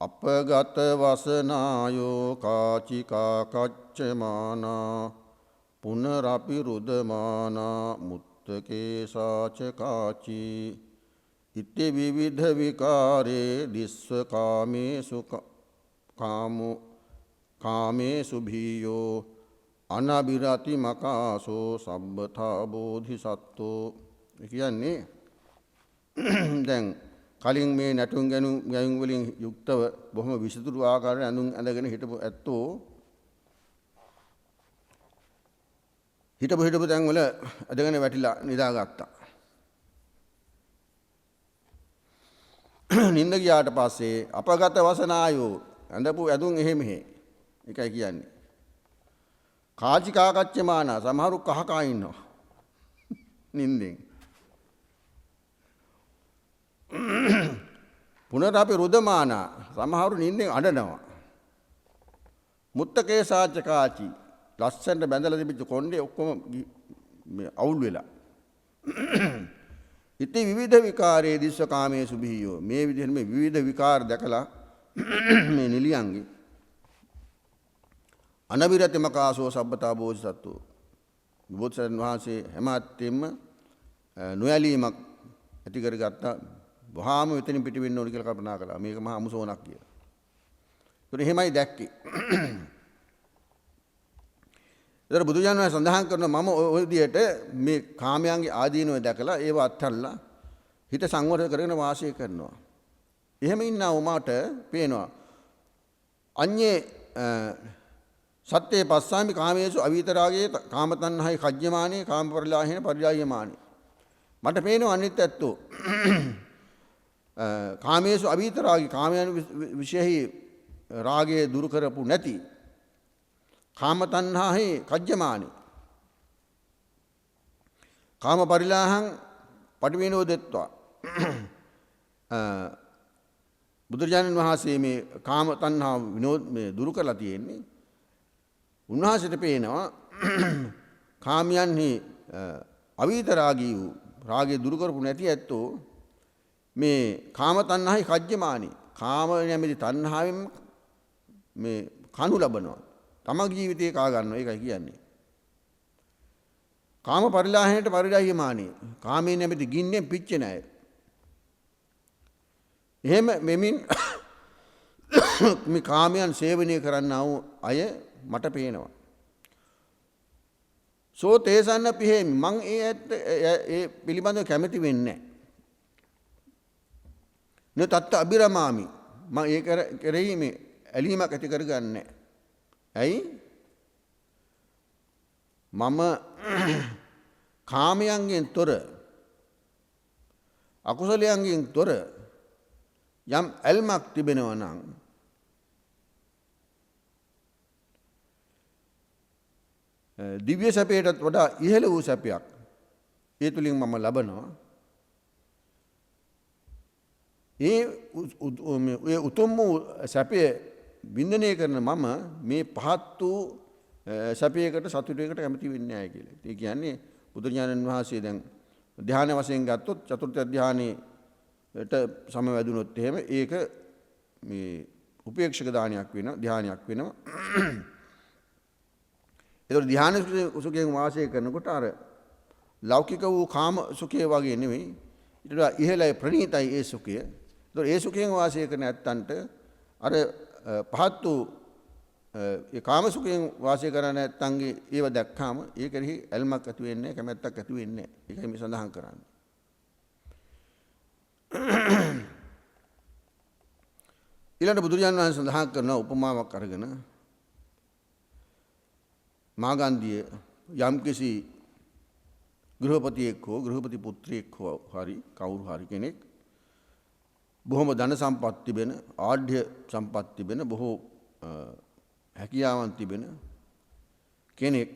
අපගත වසනායෝ කාචිකා කච්චමානා පුනරපි රුදමානා මුත්තකේසාච කාචි ඉති විවිධ විකාරේ දිස්ව කාමේසු කාමේසු භීයෝ අනබිරති මකාසෝ සබ්බථා බෝධිසත්වෝ. කියන්නේ දැන් කලින් මේ නැටුම් ගැයුම් වලින් යුක්තව බොහොම විසිතුරු ආකාරයෙන් ඇඳුම් ඇඳගෙන හිටපු ඇත්තෝ හිටපු තැන් වල ඇදගෙන වැටිලා නිදාගත්තා. නිින්ද ගියාට පස්සේ අපගත වසනායෝ ඇඳපු ඇඳුම් එහෙ මෙහෙ එකයි කියන්නේ. කාචි කාකච්චමාන සමහරු කහකා ඉන්නවා නිින්දෙන්. පුනරපි රුදමාන සමහරු නිින්දෙන් අඬනවා. මුත්තකේසාච කාචි ලස්සනට බැඳලා තිබිච්ච කොණ්ඩේ ඔක්කොම අවුල් වෙලා. ඉති විවිධ විකාරේ දිස්ස කාමේසු භීයෝ. මේ විදිහට මේ විවිධ විකාර දැකලා මේ නිලියන්ගේ අනබිරති මකාසෝ සබ්බතා බෝධිසත්වෝ. බෝධිසත්වයන් වහන්සේ හැම අත්ෙම නොයලීමක් ඇති කරගත්තා. වහාම මෙතනින් පිට වෙන්න ඕන කියලා කල්පනා කළා. මේක මහා අමුසෝනක් කියලා. ඒත් එහෙමයි දැක්කේ. ඒතර බුදුජානක සඳහන් කරනවා මම ওই විදිහට මේ කාමයන්ගේ ආදීනව දැකලා ඒව අත්හැරලා හිත සංවර කරගෙන වාසය කරනවා. එහෙම ඉන්නා උමාට පේනවා අඤ්ඤේ සත්‍යේ පස්සාමි කාමේසු අවීතරාගේ කාමතණ්හයි කජ්ජමානේ කාමපරිලාහේන පරිලායමානේ. මට පේනවා අනිත් ඇත්තෝ කාමේසු අවීතරාගේ කාමයන් විශේෂයි රාගයේ දුරු කරපු නැති කාමතණ්හාහි කජ්ජමානේ කාමපරිලාහං පටිවිනෝදෙත්වා. බුදුරජාණන් වහන්සේ මේ කාමතණ්හා විනෝද මේ දුරු කරලා තියෙන්නේ. උන්වහන්සේට පේනවා කාමයන්හි අවීතරාගී වූ රාගය දුරු කරපු නැති ඇත්තෝ මේ කාමතණ්හායි කජ්ජමානි කාම නැමැති තණ්හාවෙන් මේ කනු ලබනවා. තමගේ ජීවිතේ කා ගන්නවා. ඒකයි කියන්නේ. කාම පරිලාහණයට පරිලාහ්‍යමානි කාමයේ නැමැති ගින්නෙන් පිච්චෙන අය. එහෙම මෙමින් මේ කාමයන් සේවනය කරන්නා වූ අය මට පේනවා. සෝ තේසන්න පිහෙමි මං ඒ පිළිබඳව කැමති වෙන්නේ නැහැ. තත්ත අබිරමාමි මම ඒ කෙරෙහි මේ ඇලීමක් ඇති කරගන්නේ. ඇයි? මම කාමයන්ගෙන් තොර අකුසලයන්ගෙන් තොර යම් ඇල්මක් තිබෙනවා නම් දිව්‍ය සැපයටත් වඩා ඉහළ වූ සැපයක් ඒ තුලින් මම ලබනවා. ඒ උතුම් වූ සැපය වින්දනය කරන මම මේ පහත් වූ සැපයකට සතුටයකට කැමති වෙන්නේ නැහැ කියලා. ඒ කියන්නේ බුදුරජාණන් වහන්සේ දැන් ධ්‍යාන වශයෙන් ගත්තොත් චතුර්ථ ධ්‍යානෙට සමවැදුනොත් එහෙම ඒක මේ උපේක්ෂක දානයක් වෙනවා ධ්‍යානයක් වෙනවා. ඒතකොට ධ්‍යාන සුඛයෙන් වාසය කරනකොට අර ලෞකික වූ කාම සුඛය වගේ නෙවෙයි ඊට වඩා ඉහළයි ප්‍රණීතයි ඒ සුඛය. ඒතකොට ඒ සුඛයෙන් වාසය කරන ඇත්තන්ට අර පහත් වූ ඒ කාම සුඛයෙන් වාසය කරන නැත්තන්ගේ ඒව දැක්කාම ඒ කෙරෙහි ඇල්මක් ඇති වෙන්නේ කැමැත්තක් ඇති වෙන්නේ. ඒකයි මේ සඳහන් කරන්නේ. ඊළඟ බුදුරජාණන් වහන්සේ සඳහන් කරන උපමාවක් අරගෙන මාගන්ධිය යම්කිසි ගෘහපතියෙක් හෝ ගෘහපති පුත්‍රයෙක් හෝ හරි කවුරු හරි කෙනෙක් බොහොම ධන සම්පත් තිබෙන ආඩ්‍ය සම්පත් තිබෙන බොහෝ හැකියාවන් තිබෙන කෙනෙක්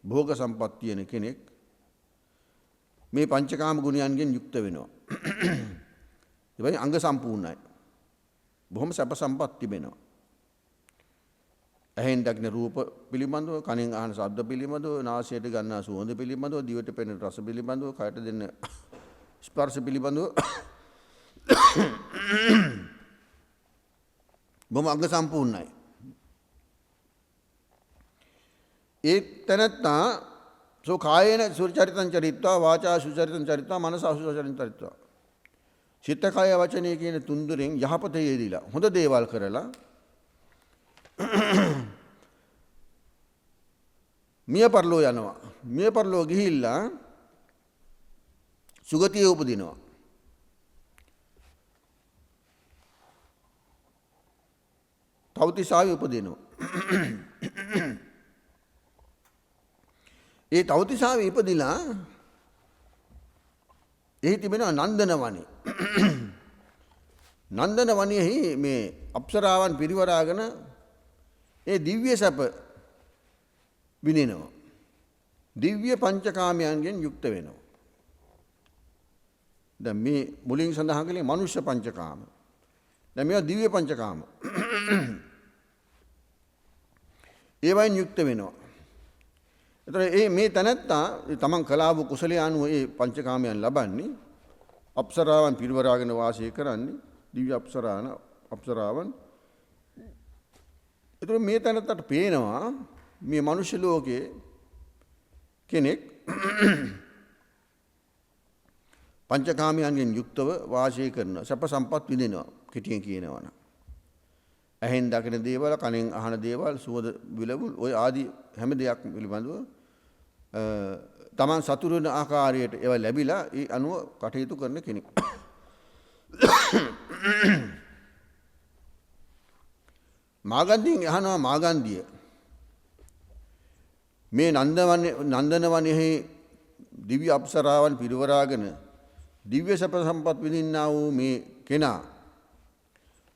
භෝග සම්පත් තියෙන කෙනෙක් මේ පංචකාම ගුණයන්ගෙන් යුක්ත වෙනවා. ඒ වගේ අංග සම්පූර්ණයි. බොහොම සැප සම්පත් තිබෙනවා. ඇහෙන් දකින රූප පිළිබඳව, කනෙන් අහන ශබ්ද පිළිබඳව, නාසයට ගන්නා සුවඳ පිළිබඳව, දිවට පෙනෙන රස පිළිබඳව, කයට දෙන ස්පර්ශ පිළිබඳව බොහොම අංග සම්පූර්ණයි. ඒ තැනත්තා සෝ කායේන සුචරිතං චරිත්වා වාචා සුචරිතං චරිත්වා මනස අසුචරිතං චරිත්වා. චිත්ත කය වචනය කියන තුන්දරෙන් යහපත යෙදিলা හොඳ දේවල් කරලා මිය පරලෝ යනවා. මිය පරලෝ ගිහිල්ලා සුගතියේ උපදිනවා. තවතිසාවේ උපදිනවා. ඒ තවතිසාවේ ඉපදිලා එහි තිබෙනවා නන්දන වනේ. නන්දන වනයේහි මේ අප්සරාවන් පිරිවරාගෙන ඒ දිව්‍ය සැප විඳිනවා. දිව්‍ය පංචකාමයන්ගෙන් යුක්ත වෙනවා. දැන් මේ මුලින් සඳහන් කළේ මනුෂ්‍ය පංචකාම. දැන් මේවා දිව්‍ය පංචකාම. ඒවයින් යුක්ත වෙනවා. එතකොට මේ තැනැත්තා තමන් කළා වූ කුසලයේ අනුව ඒ පංචකාමයන් ලබන්නේ අප්සරාවන් පිරිවරාගෙන වාසය කරන්නේ දිව්‍ය අප්සරාවන්. එතකොට මේ තැනැත්තට පේනවා මේ මනුෂ්‍ය ලෝකයේ කෙනෙක් පංචකාමයන්ගෙන් යුක්තව වාසය කරන සැප සම්පත් විඳිනවා කෙටියෙන් කියනවා නම්. ඇහෙන් දකින දේවල්, කනෙන් අහන දේවල්, සුවඳ විලවුල් ඔය ආදී හැම දෙයක් පිළිබඳව තමන් සතුටු වෙන ආකාරයට ඒවා ලැබිලා ඒ අනුව කටයුතු කරන කෙනෙක්. මාගන්ධියෙන් අහනවා මාගන්ධිය මේ නන්දන වනයෙහි දිව්‍ය අප්සරාවන් පිරිවරාගෙන දිව්‍ය සැප සම්පත් විඳින්නා වූ මේ කෙනා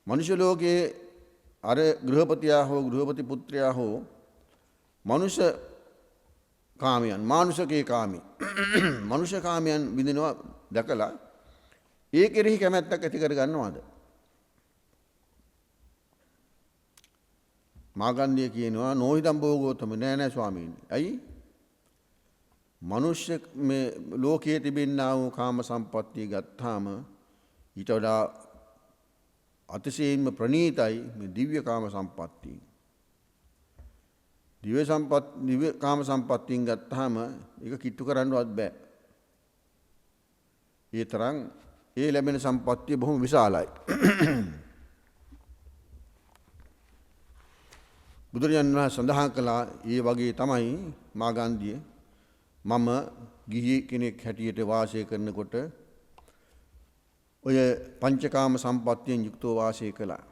මනුෂ්‍ය ලෝකයේ අර ගෘහපතියා හෝ ගෘහපති පුත්‍රයා හෝ මනුෂ්‍ය කාමයන් මානුෂකේ කාමී මනුෂ්‍ය කාමයන් විඳිනවා දැකලා ඒ කෙරෙහි කැමැත්තක් ඇති කර ගන්නවද? මාගන්ධිය කියනවා නොහිතම් භෝගෝතම නෑ ස්වාමීනි. ඇයි? මනුෂ්‍ය මේ ලෝකයේ තිබෙනා වූ කාම සම්පත්තිය ගත්තාම ඊට වඩා අතිශයින්ම ප්‍රණීතයි මේ දිව්‍ය කාම සම්පත්තිය. දිව්‍ය කාම සම්පත්තියෙන් ගත්තාම ඒක කිට්ටු කරන්නවත් බෑ. ඒ තරම් ඒ ලැබෙන සම්පත්තිය බොහොම විශාලයි. බුදුරජාණන් වහන්සේ සඳහන් කළා ඒ වගේ තමයි මාගන්ධිය මම ගිහි කෙනෙක් හැටියට වාසය කරනකොට ඔය පංචකාම සම්පත්තියෙන් යුක්තව වාසය කළා.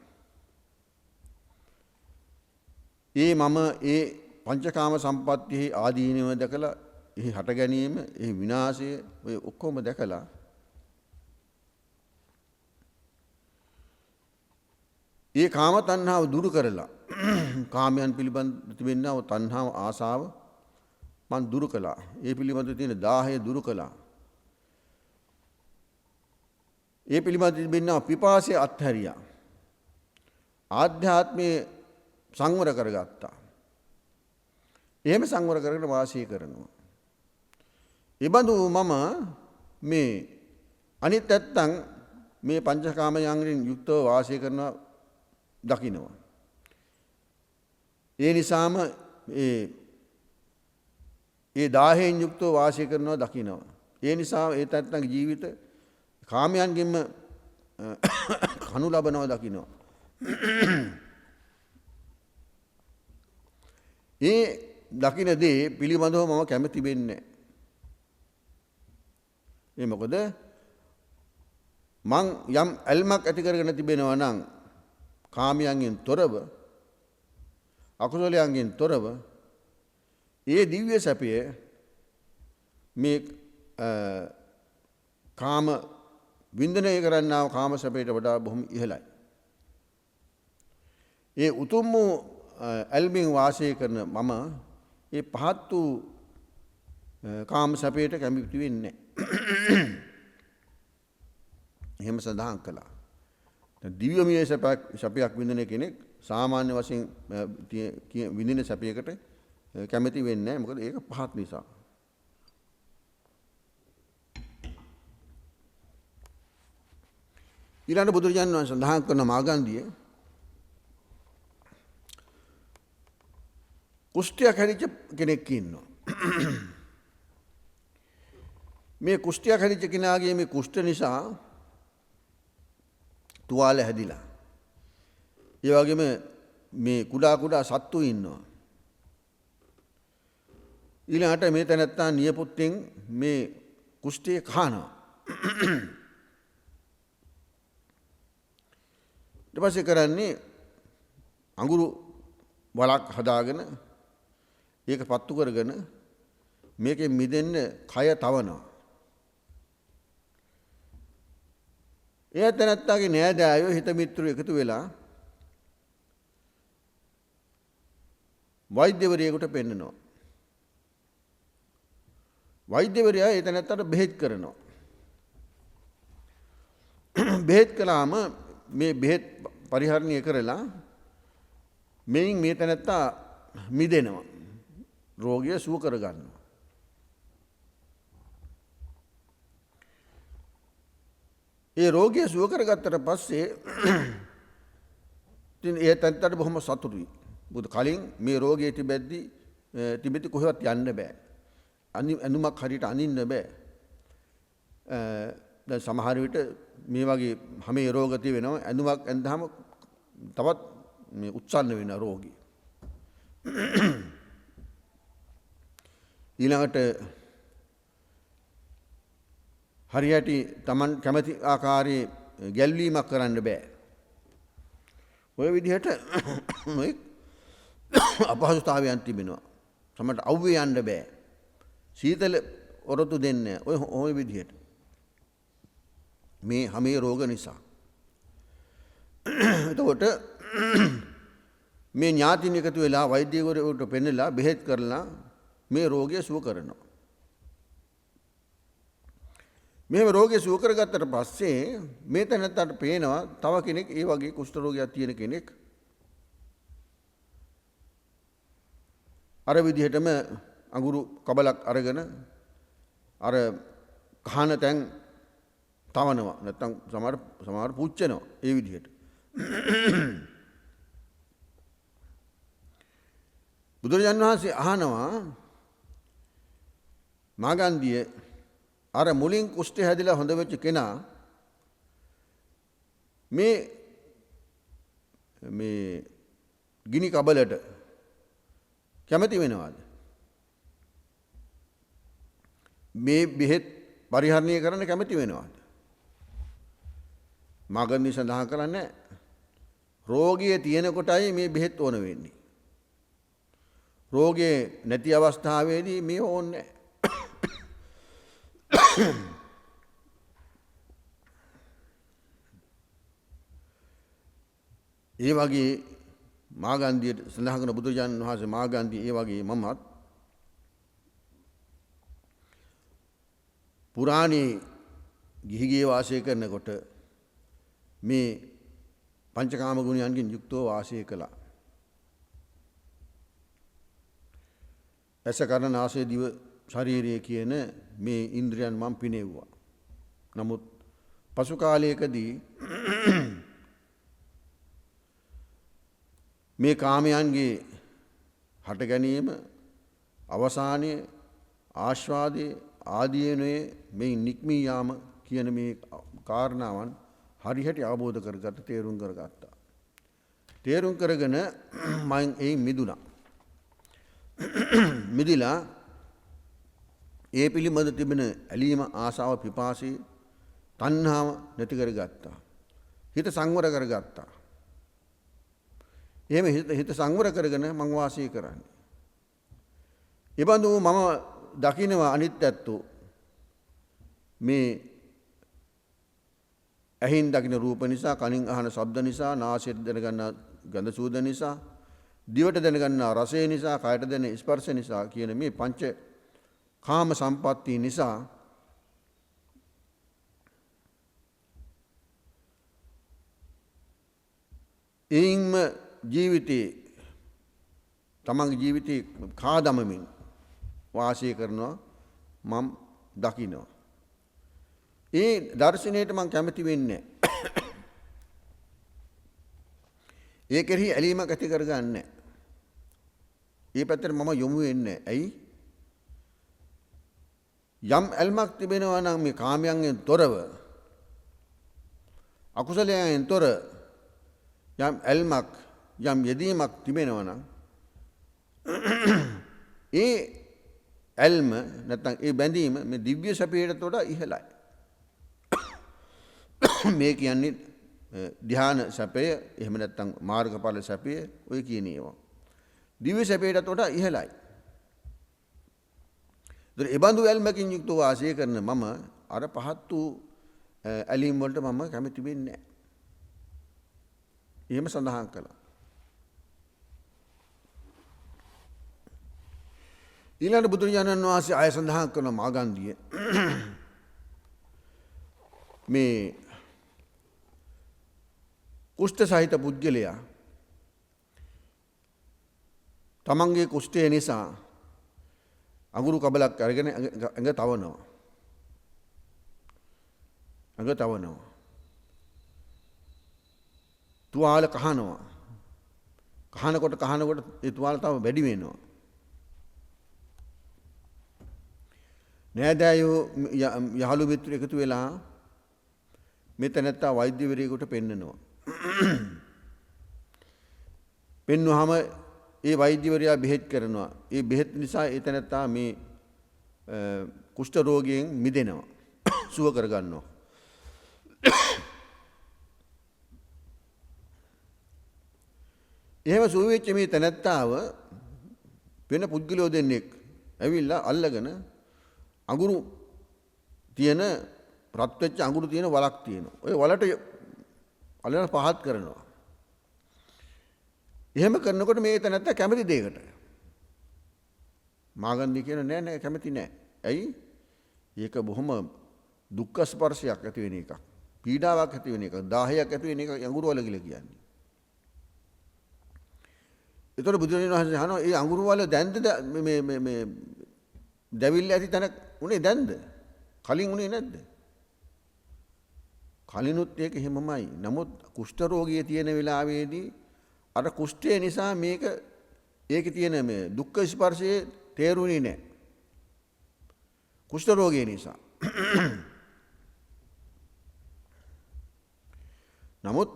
මම ඒ පංචකාම සම්පත්තියෙහි ආදීනව දැකලා එහි හට ගැනීම, එහි විනාශය ඔය ඔක්කොම දැකලා ඒ කාම තණ්හාව දුරු කරලා කාමයන් පිළිබඳ තිබෙනා වූ තණ්හාව ආසාව මන් දුරු කළා. ඒ පිළිබඳ තියෙන දාහය දුරු කළා. ඒ පිළිබඳ තිබෙනා පිපාසය අත්හැරියා. ආධ්‍යාත්මයේ සංවර කරගත්තා. එහෙම සංවර කරගෙන වාසය කරනවා. ඊබඳු මම මේ අනිත් ඇත්තන් මේ පංචකාමයන්ගෙන් යුක්තව වාසය කරනවා දකින්නවා. ඒ නිසාම ඒ දාහයෙන් යුක්තව වාසය කරනවා දකින්නවා. ඒ නිසා ඒ ඇත්තන්ගේ ජීවිත කාමයන්ගෙන්ම කනු ලබනවා දකින්නවා. ඒ දකින දේ පිළිබඳව මම කැමති වෙන්නේ නැහැ. මොකද මං යම් ඇල්මක් ඇති කරගෙන තිබෙනවා නම් කාමයන්ගෙන් තොරව, අකුසලයන්ගෙන් තොරව ඒ දිව්‍ය සැපය මේ කාම වින්දනය කරන්නා වූ කාම සැපයට වඩා බොහොම ඉහළයි. ඒ උතුම් වූ ඇල්මින් වාසය කරන මම ඒ පහත් වූ කාම සැපයට කැමති වෙන්නේ නැහැ. එහෙම සඳහන් කළා. දිව්‍යමය සැපයක් විඳින කෙනෙක් සාමාන්‍ය වශයෙන් විඳින සැපයකට කැමති වෙන්නේ නැහැ. මොකද ඒක පහත් නිසා. ඊළඟ බුදුරජාණන් වහන්සේ සඳහන් කරන මාගන්ධිය කුෂ්ඨයක් හැදිච්ච කෙනෙක් ඉන්නවා. මේ කුෂ්ඨයක් හැදිච්ච කෙනාගේ මේ කුෂ්ඨ නිසා තුවාල හැදිලා. ඒ වගේම මේ කුඩා කුඩා සත්තු ඉන්නවා. ඊළඟට මේ තැනත්තා නියපොත්තෙන් මේ කුෂ්ඨය කහනවා. ඊට පස්සේ කරන්නේ අඟුරු වලක් හදාගෙන ඒක පත්තු කරගෙන මේකෙන් මිදෙන්න කය තවනවා. ඒ තැනත්තාගේ නෑදෑයෝ හිත මිත්‍රයෝ එකතු වෙලා වෛද්‍යවරියෙකුට පෙන්නනවා. වෛද්‍යවරයා ඒ තැනත්තාට බෙහෙත් කරනවා. බෙහෙත් කළාම මේ බෙහෙත් පරිහරණය කරලා මෙයින් මේ තැනත්තා මිදෙනවා. රෝගය සුව කරගන්නවා. ඒ රෝගය සුව කරගත්තට පස්සේ ඉතින් ඒ තැනත්තාට බොහොම සතුටුයි. මොකද කලින් මේ රෝගය තිබෙද්දි කොහෙවත් යන්න බෑ. ඇඳුමක් හරියට අඳින්න බෑ. දැන් සමහර විට මේ වගේ හැමේ රෝග තියෙනවා. ඇඳුමක් ඇඳහම තවත් මේ උත්සන්න වෙන රෝගී. ඊළඟට හරියට Taman කැමති ආකාරයේ ගැල්වීමක් කරන්න බෑ. ඔය විදිහට මේ අපහසුතාවයන් තිබෙනවා. සමහරට අවුවේ යන්න බෑ. සීතල ඔරොත්තු දෙන්නේ ඔය විදිහට. මේ හැමේ රෝග නිසා. එතකොට මේ ඥාතින් එකතු වෙලා වෛද්‍යවරයෙකුට පෙන්නලා බෙහෙත් කරලා මේ රෝගය සුව කරනවා. මෙහෙම රෝගය සුව කරගත්තට පස්සේ මේ තැනත්තාට පේනවා තව කෙනෙක් ඒ වගේ කුෂ්ඨ රෝගයක් තියෙන කෙනෙක් අර විදිහටම අඟුරු කබලක් අරගෙන අර කහන තැන් තවනවා. නැත්තම් සමහර පුච්චනවා ඒ විදිහට. බුදුරජාණන් වහන්සේ අහනවා මාගන්ධිය අර මුලින් කුෂ්ඨය හැදිලා හොඳ වෙච්ච කෙනා මේ ගිනි කබලට කැමති වෙනවද? මේ බෙහෙත් පරිහරණය කරන්න කැමති වෙනවද? මාගන්ධිය සඳහන් කරන්නේ රෝගිය තියෙන කොටයි මේ බෙහෙත් ඕන වෙන්නේ. රෝගේ නැති අවස්ථාවේදී මේ ඕනේ ඒ වගේ මාගන්ධියට සඳහන් කරන බුදුරජාණන් වහන්සේ මාගන්ධිය ඒ වගේ මමත් පුරාණේ ගිහිගේ වාසය කරනකොට මේ පංචකාම ගුණයන්ගෙන් යුක්තව වාසය කළා. ඇස කන නාසය දිව ශරීරය කියන මේ ඉන්ද්‍රියන් මම පිනෙව්වා. නමුත් පසු කාලයකදී මේ කාමයන්ගේ හට ගැනීම අවසානයේ ආස්වාදයේ ආදීනයේ මේ නික්මී යාම කියන මේ කාරණාවන් හරියට අවබෝධ කරගත්ත තේරුම් කරගත්තා. තේරුම් කරගෙන මම එයින් මිදුණා. මිදිලා ඒ පිළිබඳ තිබෙන ඇලීම ආසාව පිපාසය තණ්හාව නැති කරගත්තා. හිත සංවර කරගත්තා. එහෙම හිත සංවර කරගෙන මං වාසය කරන්නේ. එබඳු මම දකිනවා අනිත් ඇත්තෝ මේ ඇහින් දකින රූප නිසා, කනින් අහන ශබ්ද නිසා, නාසයෙන් දැනගන්න ගඳ සුවඳ නිසා, දිවට දැනගන්න රසය නිසා, කයට දැනෙන ස්පර්ශ නිසා කියන මේ පංච කාම සම්පatti නිසා එයින්ම ජීවිතේ තමන්ගේ ජීවිතේ කාදමමින් වාසය කරනවා මම දකිනවා. ඒ දර්ශනයට මම කැමති වෙන්නේ ඒ කෙරෙහි ඇලීමක් ඇති කරගන්නේ. ඒ පැත්තට මම යොමු වෙන්නේ. ඇයි? යම් ඇල්මක් තිබෙනවා නම් මේ කාමයන්ගෙන් තොරව අකුසලයෙන් තොර යම් ඇල්මක් යම් යෙදීමක් තිබෙනවා නම් ඒ ඇල්ම නැත්නම් ඒ බැඳීම මේ දිව්‍ය සැපයට වඩා ඉහළයි. මේ කියන්නේ ධ්‍යාන සැපය එහෙම නැත්නම් මාර්ගඵල සැපය ඔය කියන ඒවා. දිව්‍ය සැපයටත් වඩා ඉහළයි. ඒ බඳු ඇල්මකින් යුක්තව වාසය කරන මම අර පහත් වූ ඇලීම් වලට මම කැමති වෙන්නේ නැහැ. එහෙම සඳහන් කළා. ඊළඟ බුදුරජාණන් වහන්සේ ආය සඳහන් කරන මාගන්ධිය මේ කුෂ්ඨ සහිත පුද්ගලයා තමන්ගේ කුෂ්ඨය නිසා අඟුරු කබලක් අරගෙන ඇඟ තවනවා. ඇඟ තවනවා. තුවාල කහනවා. කහනකොට ඒ තුවාල තව වැඩි වෙනවා. නෑදෑයෝ යහළු මිත්‍රයෝ එකතු වෙලා මෙතනත්තා වෛද්‍යවරයෙකුට පෙන්නනවා. පෙන්වුවාම ඒ වෛද්‍යවරයා බෙහෙත් කරනවා. ඒ බෙහෙත් නිසා ඒ තැනත්තා මේ කුෂ්ඨ රෝගයෙන් මිදෙනවා. සුව කරගන්නවා. එහෙම සුව වෙච්ච මේ තැනත්තාව වෙන පුද්ගලයෝ දෙන්නෙක් ඇවිල්ලා අල්ලගෙන අඟුරු තියෙන රත් වෙච්ච අඟුරු තියෙන වලක් තියෙනවා. ඔය වලට අල්ලන පහත් කරනවා. එහෙම කරනකොට මේ තැනත්තා කැමති දෙයකට. මාගන්ධි කියන නෑ කැමති නෑ. ඇයි? ඒක බොහොම දුක්ඛ ස්පර්ශයක් ඇති වෙන එකක්. පීඩාවක් ඇති වෙන එකක්. දාහයක් ඇති වෙන එකක් අඟුරු වල කියලා කියන්නේ. ඒතර බුදුරජාණන් වහන්සේ අහනවා මේ අඟුරු වල දැන්ද මේ දැවිල්ල ඇති තැන උනේ දැන්ද? කලින් උනේ නැද්ද? කලිනුත් ඒක එහෙමමයි. නමුත් කුෂ්ඨ රෝගිය තියෙන වෙලාවේදී අර කුෂ්ඨය නිසා මේක ඒකේ තියෙන මේ දුක්ඛ ස්පර්ශයේ තේරුණේ නැහැ. කුෂ්ඨ රෝගය නිසා. නමුත්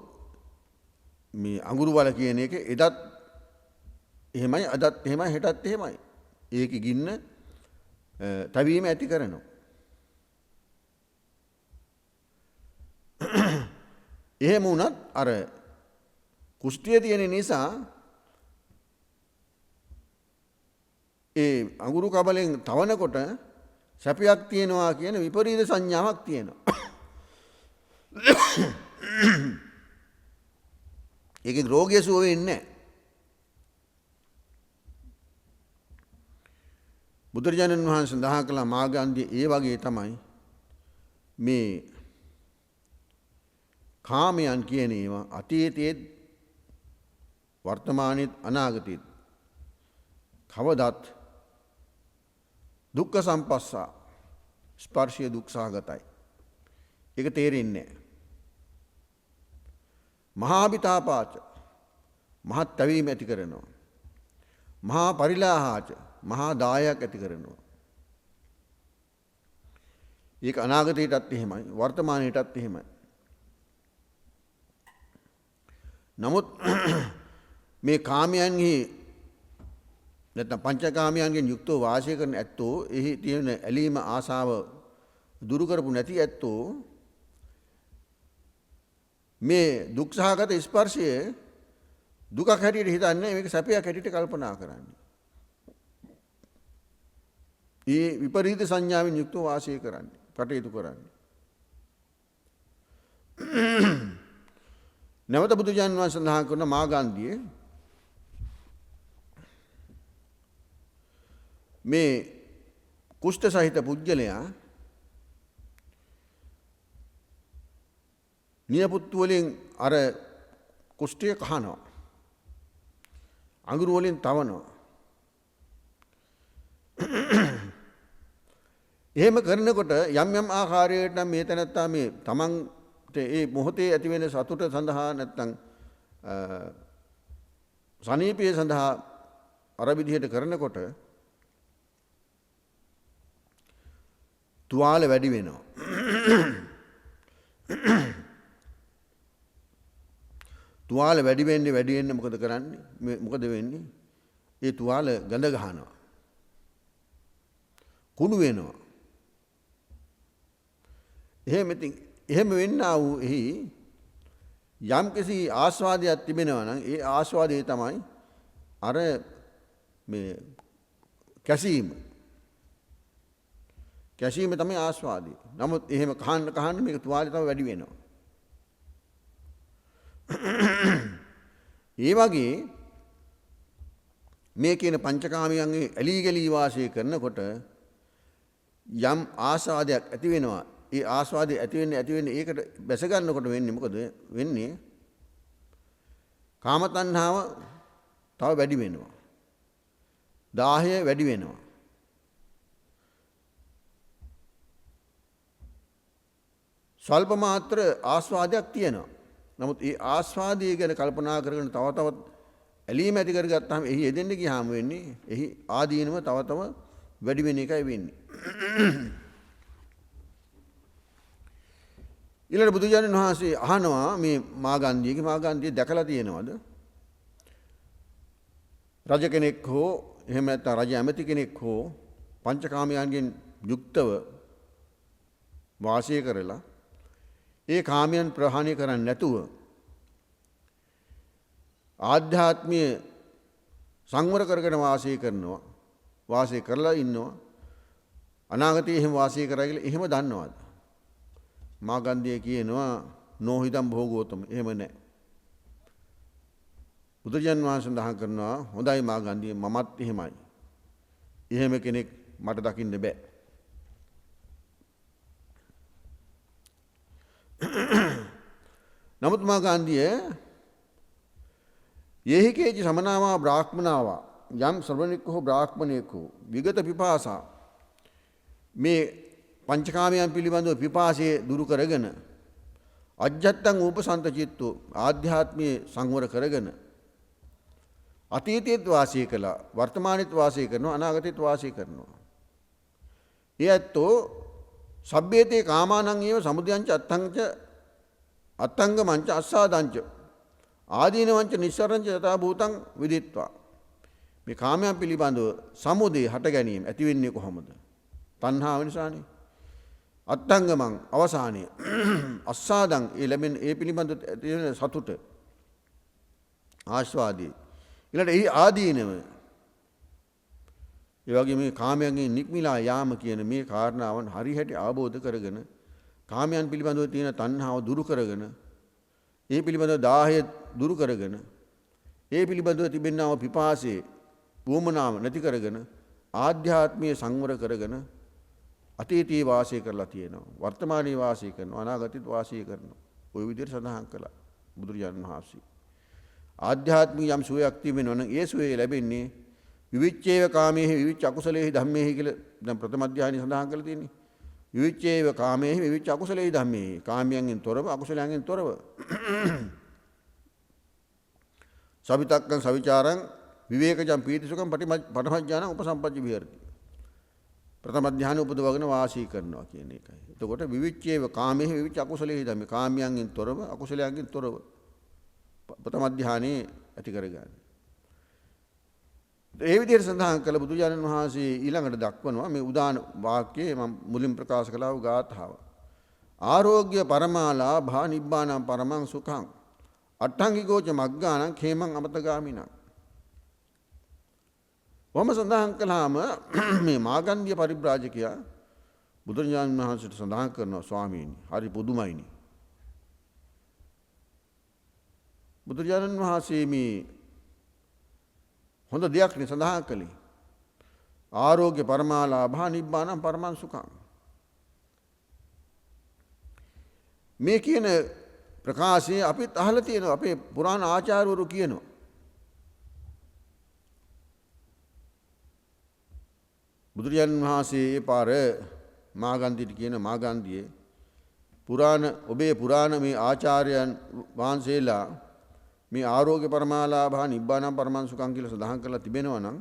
මේ අඟුරු වල කියන එක එදත් එහෙමයි අදත් එහෙමයි හෙටත් එහෙමයි. ඒකේ ගින්න තවීම ඇති කරනවා. එහෙම වුණත් අර කුෂ්ඨිය තියෙන නිසා ඒ අඟුරු කබලෙන් තවනකොට සැපයක් තියෙනවා කියන විපරීත සංඥාවක් තියෙනවා. ඒකේ රෝගය සුව වෙන්නේ නැහැ. බුදුරජාණන් වහන්සේ සඳහන් කළ මාගන්ධිය ඒ වගේ තමයි මේ කාමයන් කියන ඒවා අතීතයේ වර්තමානයේත් අනාගතයේත් කවදත් දුක්ඛ සම්පස්සා ස්පර්ශය දුක්ඛාගතයි. ඒක තේරෙන්නේ නැහැ. මහා විතාපාච මහත් තැවීම ඇති කරනවා. මහා පරිලාහාච මහා දායයක් ඇති කරනවා. ඒක අනාගතයටත් එහෙමයි වර්තමානයටත් එහෙමයි. නමුත් මේ කාමයන්හි නැත්නම් පංචකාමයන්ගෙන් යුක්තව වාසය කරන ඇත්තෝ එහි තියෙන ඇලීම ආසාව දුරු කරපු නැති ඇත්තෝ මේ දුක්ඛාගත ස්පර්ශයේ දුකක් හැටියට හිතන්නේ මේක සැපයක් හැටියට කල්පනා කරන්නේ. ඒ විපරීත සංඥාවෙන් යුක්තව වාසය කරන්නේ කටයුතු කරන්නේ. නැවත බුදුජාණන් වහන්සේ සඳහන් කරන මාගන්ධියේ මේ කුෂ්ඨ සහිත පුජ්‍යලයා නියපුත්තු වලින් අර කුෂ්ඨය කහනවා. අඟුරු වලින් තවනවා. එහෙම කරනකොට යම් යම් ආකාරයකට මේ තැනත්තා මේ තමන්ට ඒ මොහොතේ ඇති වෙන සතුට සඳහා නැත්නම් සනීපය සඳහා අර විදිහට කරනකොට තුවාල වැඩි වෙනවා. තුවාල වැඩි වෙන්න මොකද කරන්නේ? මොකද වෙන්නේ? ඒ තුවාල ගඳ ගහනවා. කුණු වෙනවා. එහෙම වෙන්නා වූ එහි යම්කිසි ආස්වාදයක් තිබෙනවා නම් ඒ ආස්වාදය තමයි අර මේ කැසීම. කැසීම තමයි ආස්වාදය. නමුත් එහෙම කහන්න මේක තුවාලේ තව වැඩි වෙනවා. ඒ වගේ මේ කියන පංචකාමයන්ගේ ඇලී ගලී වාසය කරනකොට යම් ආස්වාදයක් ඇති වෙනවා. ඒ ආස්වාදය ඇති වෙන්නේ ඒකට බැස ගන්නකොට වෙන්නේ මොකද වෙන්නේ? කාම තණ්හාව තව වැඩි වෙනවා. දාහය වැඩි වෙනවා. ස්වල්ප මාත්‍ර ආස්වාදයක් තියෙනවා. නමුත් ඒ ආස්වාදය ගැන කල්පනා කරගෙන තව තවත් ඇලීම ඇති කරගත්තාම එහි යෙදෙන්න ගියාම වෙන්නේ එහි ආදීනව තව තව වැඩි වෙන එකයි වෙන්නේ. ඊළඟ බුදුජානක වහන්සේ අහනවා මේ මාගන්ධිය දැකලා තියෙනවද? රජ කෙනෙක් හෝ එහෙම නැත්නම් රජ ඇමති කෙනෙක් හෝ පංචකාමයන්ගෙන් යුක්තව වාසය කරලා ඒ කාමයන් ප්‍රහාණය කරන්නේ නැතුව ආධ්‍යාත්මීය සංවර කරගෙන වාසය කරලා ඉන්නවා. අනාගතයේ එහෙම වාසය කරා කියලා එහෙම දන්නවද? මාගන්ධිය කියනවා නොහිතම් භෝගෝතම. එහෙම නැහැ. බුදුජන් වහන්සේ සඳහන් කරනවා හොඳයි මාගන්ධිය මමත් එහෙමයි. එහෙම කෙනෙක් මට දකින්න බෑ. නමුත් මාගන්ධිය යේහිකේච සමනාවා බ්‍රාහ්මනාවා යම් ශ්‍රවණික හෝ බ්‍රාහ්මණයෙක් හෝ විගත පිපාසා මේ පංචකාමයන් පිළිබඳව පිපාසය දුරු කරගෙන අජ්ජත්තං උපසන්ත චිත්තෝ ආධ්‍යාත්මයේ සංවර කරගෙන අතීතයේත් වාසය කළා වර්තමානයේත් වාසය කරනවා අනාගතයේත් වාසය කරනවා. ඒ ඇත්තෝ සබ්බේතේ කාමානං ඒව සමුදයංච අත්තංගමංච අස්සාදංච ආදීනවංච නිස්සරංච යථා භූතං විදිත්වා. මේ කාමයන් පිළිබඳව සමුදේ හට ගැනීම ඇති වෙන්නේ කොහොමද? තණ්හාව නිසානේ. අත්තංගමං අවසානයේ අස්සාදං ඒ පිළිබඳව තියෙන සතුට ආස්වාදී ඊළඟ ඒ ආදීනව ඒ වගේ මේ කාමයන්ගෙන් නික්මිලා යාම කියන මේ කාරණාවන් හරියට අවබෝධ කරගෙන කාමයන් පිළිබඳව තියෙන තණ්හාව දුරු කරගෙන ඒ පිළිබඳව දාහය දුරු කරගෙන ඒ පිළිබඳව තිබෙනා වූ පිපාසයේ වුමනාව නැති කරගෙන ආධ්‍යාත්මීය සංවර කරගෙන අතීතයේ වාසය කරලා තියෙනවා වර්තමානයේ වාසය කරනවා අනාගතයේත් වාසය කරනවා ওই විදිහට සඳහන් කළා බුදුරජාණන් වහන්සේ. ආධ්‍යාත්මික යම් සුවයක් තිබෙනවා නම් ඒ සුවය ලැබෙන්නේ විවිච්ඡේව කාමේහි විවිච්ඡ අකුසලේහි ධම්මේහි කියලා දැන් ප්‍රථම අධ්‍යායනයේ සඳහන් කරලා තියෙන්නේ. විවිච්ඡේව කාමේහි විවිච්ඡ අකුසලේහි ධම්මේහි කාමයන්ගෙන් තොරව අකුසලයන්ගෙන් තොරව සවිතක්කං සවිචාරං විවේකජං පීතිසුඛං පටිමඥානං උපසම්පජ්ජ විහෙරති. ප්‍රථම ධ්‍යාන උපදවගෙන වාසී කරනවා කියන එකයි. එතකොට විවිච්ඡේව කාමේහි විවිච්ඡ අකුසලේහි ධම්මේ කාමයන්ගෙන් තොරව අකුසලයන්ගෙන් තොරව ප්‍රථම ධ්‍යානයේ ඇති කරගන්න. ඒ විදිහට සඳහන් කළ බුදුජානක වහන්සේ ඊළඟට දක්වනවා මේ උදාන වාක්‍යයේ මම මුලින් ප්‍රකාශ කළා වූ ගාථාව. ආරෝග්‍ය පරමාලාභා නිබ්බානං පරමං සුඛං අට්ඨංගිකෝච මග්ගානං khemං අමතගාමිනං. වම සඳහන් කළාම මේ මාගන්ධිය පරිබ්‍රාජකයා බුදුරජාණන් වහන්සේට සඳහන් කරනවා ස්වාමීනි හරි පුදුමයිනි. බුදුරජාණන් වහන්සේ මේ හොඳ දෙයක් නේ සඳහන් කළේ. ආරෝග්‍ය පරමාලාභා නිබ්බානං පරමං සුඛං. මේ කියන ප්‍රකාශය අපිත් අහලා තියෙනවා අපේ පුරාණ ආචාර්යවරු කියනවා. බුදුරජාණන් වහන්සේ ඒ පාර මාගන්ධිට කියන මාගන්ධියේ ඔබේ පුරාණ මේ ආචාර්යයන් වහන්සේලා මේ ආරෝග්‍ය පරමාලාභා නිබ්බානං පරමං සුඛං කියලා සඳහන් කරලා තිබෙනවා නම්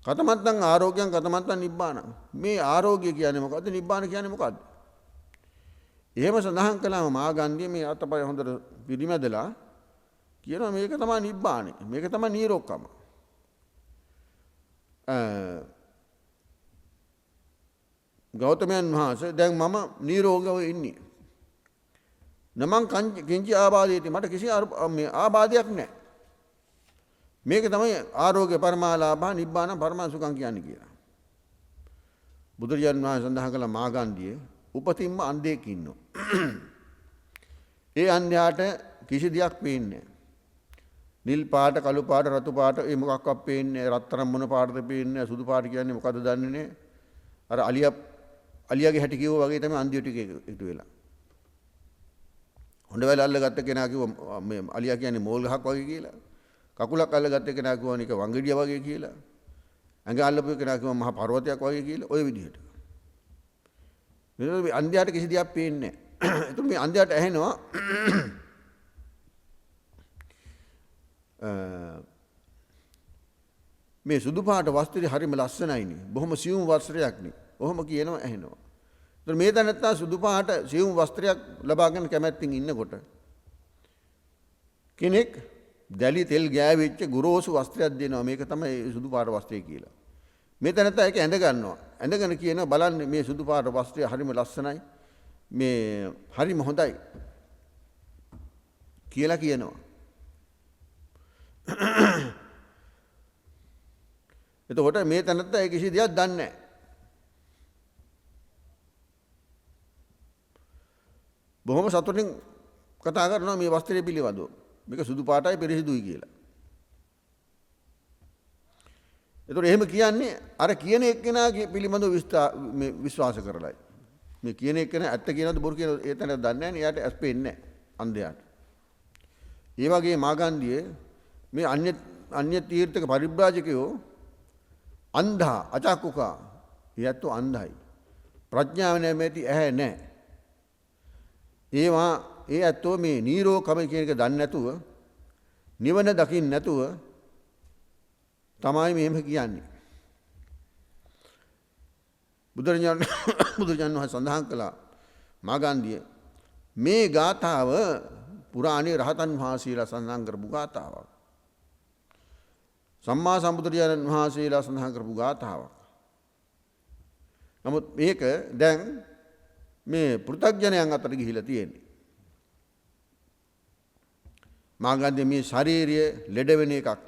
කතමත්තං ආරෝග්‍යං කතමත්තං නිබ්බානං. මේ ආරෝග්‍ය කියන්නේ මොකද්ද? නිබ්බාන කියන්නේ මොකද්ද? එහෙම සඳහන් කළාම මාගන්ධිය මේ අතපය හොඳට පිරිමැදලා කියනවා මේක තමයි නිබ්බානෙ. මේක තමයි නිරෝක්කම. ගෞතමයන් වහන්සේ දැන් මම නිරෝගව ඉන්නේ. නමං කිංචි ආබාධයති මට කිසි ආබාධයක් නැහැ. මේක තමයි ආරෝග්‍ය පරමාලාභා නිබ්බාන පරමා සුඛං කියන්නේ කියලා. බුදුරජාණන් වහන්සේ සඳහන් කළ මාගන්ධියේ උපතින්ම අන්ධයෙක් ඉන්නවා. ඒ අන්ධයාට කිසි දෙයක් පේන්නේ නැහැ. නිල් පාට, කළු පාට, රතු පාට ඒ මොකක්වත් පේන්නේ නැහැ. රත්තරන් මොන පාටද පේන්නේ නැහැ. සුදු පාට කියන්නේ මොකද්ද දන්නේ නැහැ. අර අලියාගේ හැටි කිව්වා වගේ තමයි අන්ධයෝ ටික එකතු වෙලා. හොඬ වැල අල්ලගත්ත කෙනා කිව්වා මේ අලියා කියන්නේ මෝල් ගහක් වගේ කියලා. කකුලක් අල්ලගත්ත කෙනා කිව්වා නික වංගෙඩිය වගේ කියලා. ඇඟ අල්ලපු කෙනා කිව්වා මහා පර්වතයක් වගේ කියලා. ওই විදිහට. මේ අන්ධයාට කිසි දෙයක් පේන්නේ නැහැ. එතකොට මේ අන්ධයාට ඇහෙනවා මේ සුදු පාට වස්ත්‍රය හරිම ලස්සනයිනේ. බොහොම සියුම් වස්ත්‍රයක්නේ. ඔහොම කියනවා ඇහෙනවා. ඒතර මේ දැනත්තා සුදු පාට සියුම් වස්ත්‍රයක් ලබා ගන්න කැමැත්තෙන් ඉන්නකොට කෙනෙක් දැලි තෙල් ගෑවිච්ච ගුරුසු වස්ත්‍රයක් දෙනවා. මේක තමයි සුදු පාට වස්ත්‍රය කියලා. මේ දැනත්තා ඒක ඇඳ ගන්නවා. ඇඳගෙන කියනවා බලන්න මේ සුදු පාට වස්ත්‍රය හරිම ලස්සනයි. මේ හරිම හොඳයි කියලා කියනවා. එතකොට මේ තැනත්තා ඒ කිසි දෙයක් දන්නේ නැහැ. බොහොම සතුටින් කතා කරනවා මේ වස්ත්‍රය පිළිබඳව. මේක සුදු පාටයි පිරිසිදුයි කියලා. එතකොට එහෙම කියන්නේ අර කියන එක්කෙනාගේ පිළිබඳව විශ්වාස කරලයි. මේ කියන එක්කෙනා ඇත්ත කියනවද බොරු කියනවද ඒ තැන දන්නේ නැහැ නේ. එයාට ඇස් පේන්නේ නැහැ අන්ධයාට. ඒ වගේ මාගන්ධියේ මේ අන්‍ය තීර්ථක පරිබ්‍රාජකයෝ අන්ධා අචක්කුකා යැත්තු අන්ධයි. ප්‍රඥාව නැමැති ඇහැ නැහැ. ඒවා ඒ ඇත්තෝ මේ නීරෝකම කියන එක දන්නේ නැතුව නිවන දකින්න නැතුව තමයි මෙහෙම කියන්නේ. බුදුරජාණන් වහන්සේ සඳහන් කළා මාගන්ධිය මේ ගාථාව පුරාණේ රහතන් වහන්සේලා සඳහන් කරපු ගාථාවක්. සම්මා සම්බුදුරජාණන් වහන්සේලා සඳහන් කරපු ගාථාවක්. නමුත් මේක දැන් මේ පෘථග්ජනයන් අතර ගිහිලා තියෙන්නේ. මාගන්ධිය මේ ශාරීරිය ලෙඩ වෙන එකක්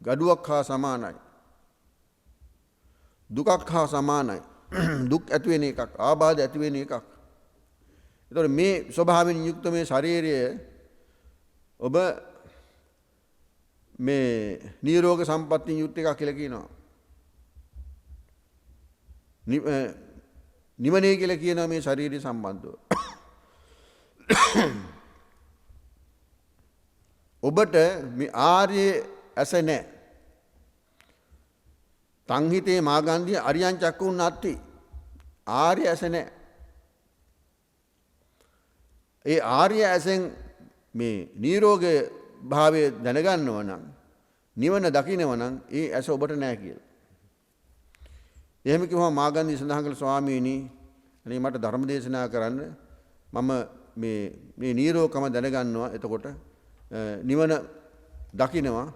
gaduwak හා සමානයි. දුකක් හා සමානයි. දුක් ඇති වෙන එකක්, ආබාධ ඇති වෙන එකක්. ඒතකොට මේ ස්වභාවයෙන් යුක්ත මේ ශරීරය ඔබ මේ නිරෝග සම්පත්තියෙන් යුක්ත එකක් කියලා කියනවා. නිවනේ කියලා කියනවා මේ ශරීරය සම්බන්ධව. ඔබට මේ ආර්ය ඇස නැහැ. සංහිතේ මාගන්ධිය අරියං චක්කුන් නැත්ති. ආර්ය ඇස නැහැ. ඒ ආර්ය ඇසෙන් මේ නිරෝගී භාවය දැනගන්නව නම් නිවන දකින්නව නම් ඒ ඇස ඔබට නැහැ කියලා. එහෙම කිව්වම මාගන්ධිය සඳහන් කළ ස්වාමීනි අනේ මට ධර්ම දේශනා කරන්න මම මේ නිරෝගකම දැනගන්නවා. එතකොට නිවන දකින්නවා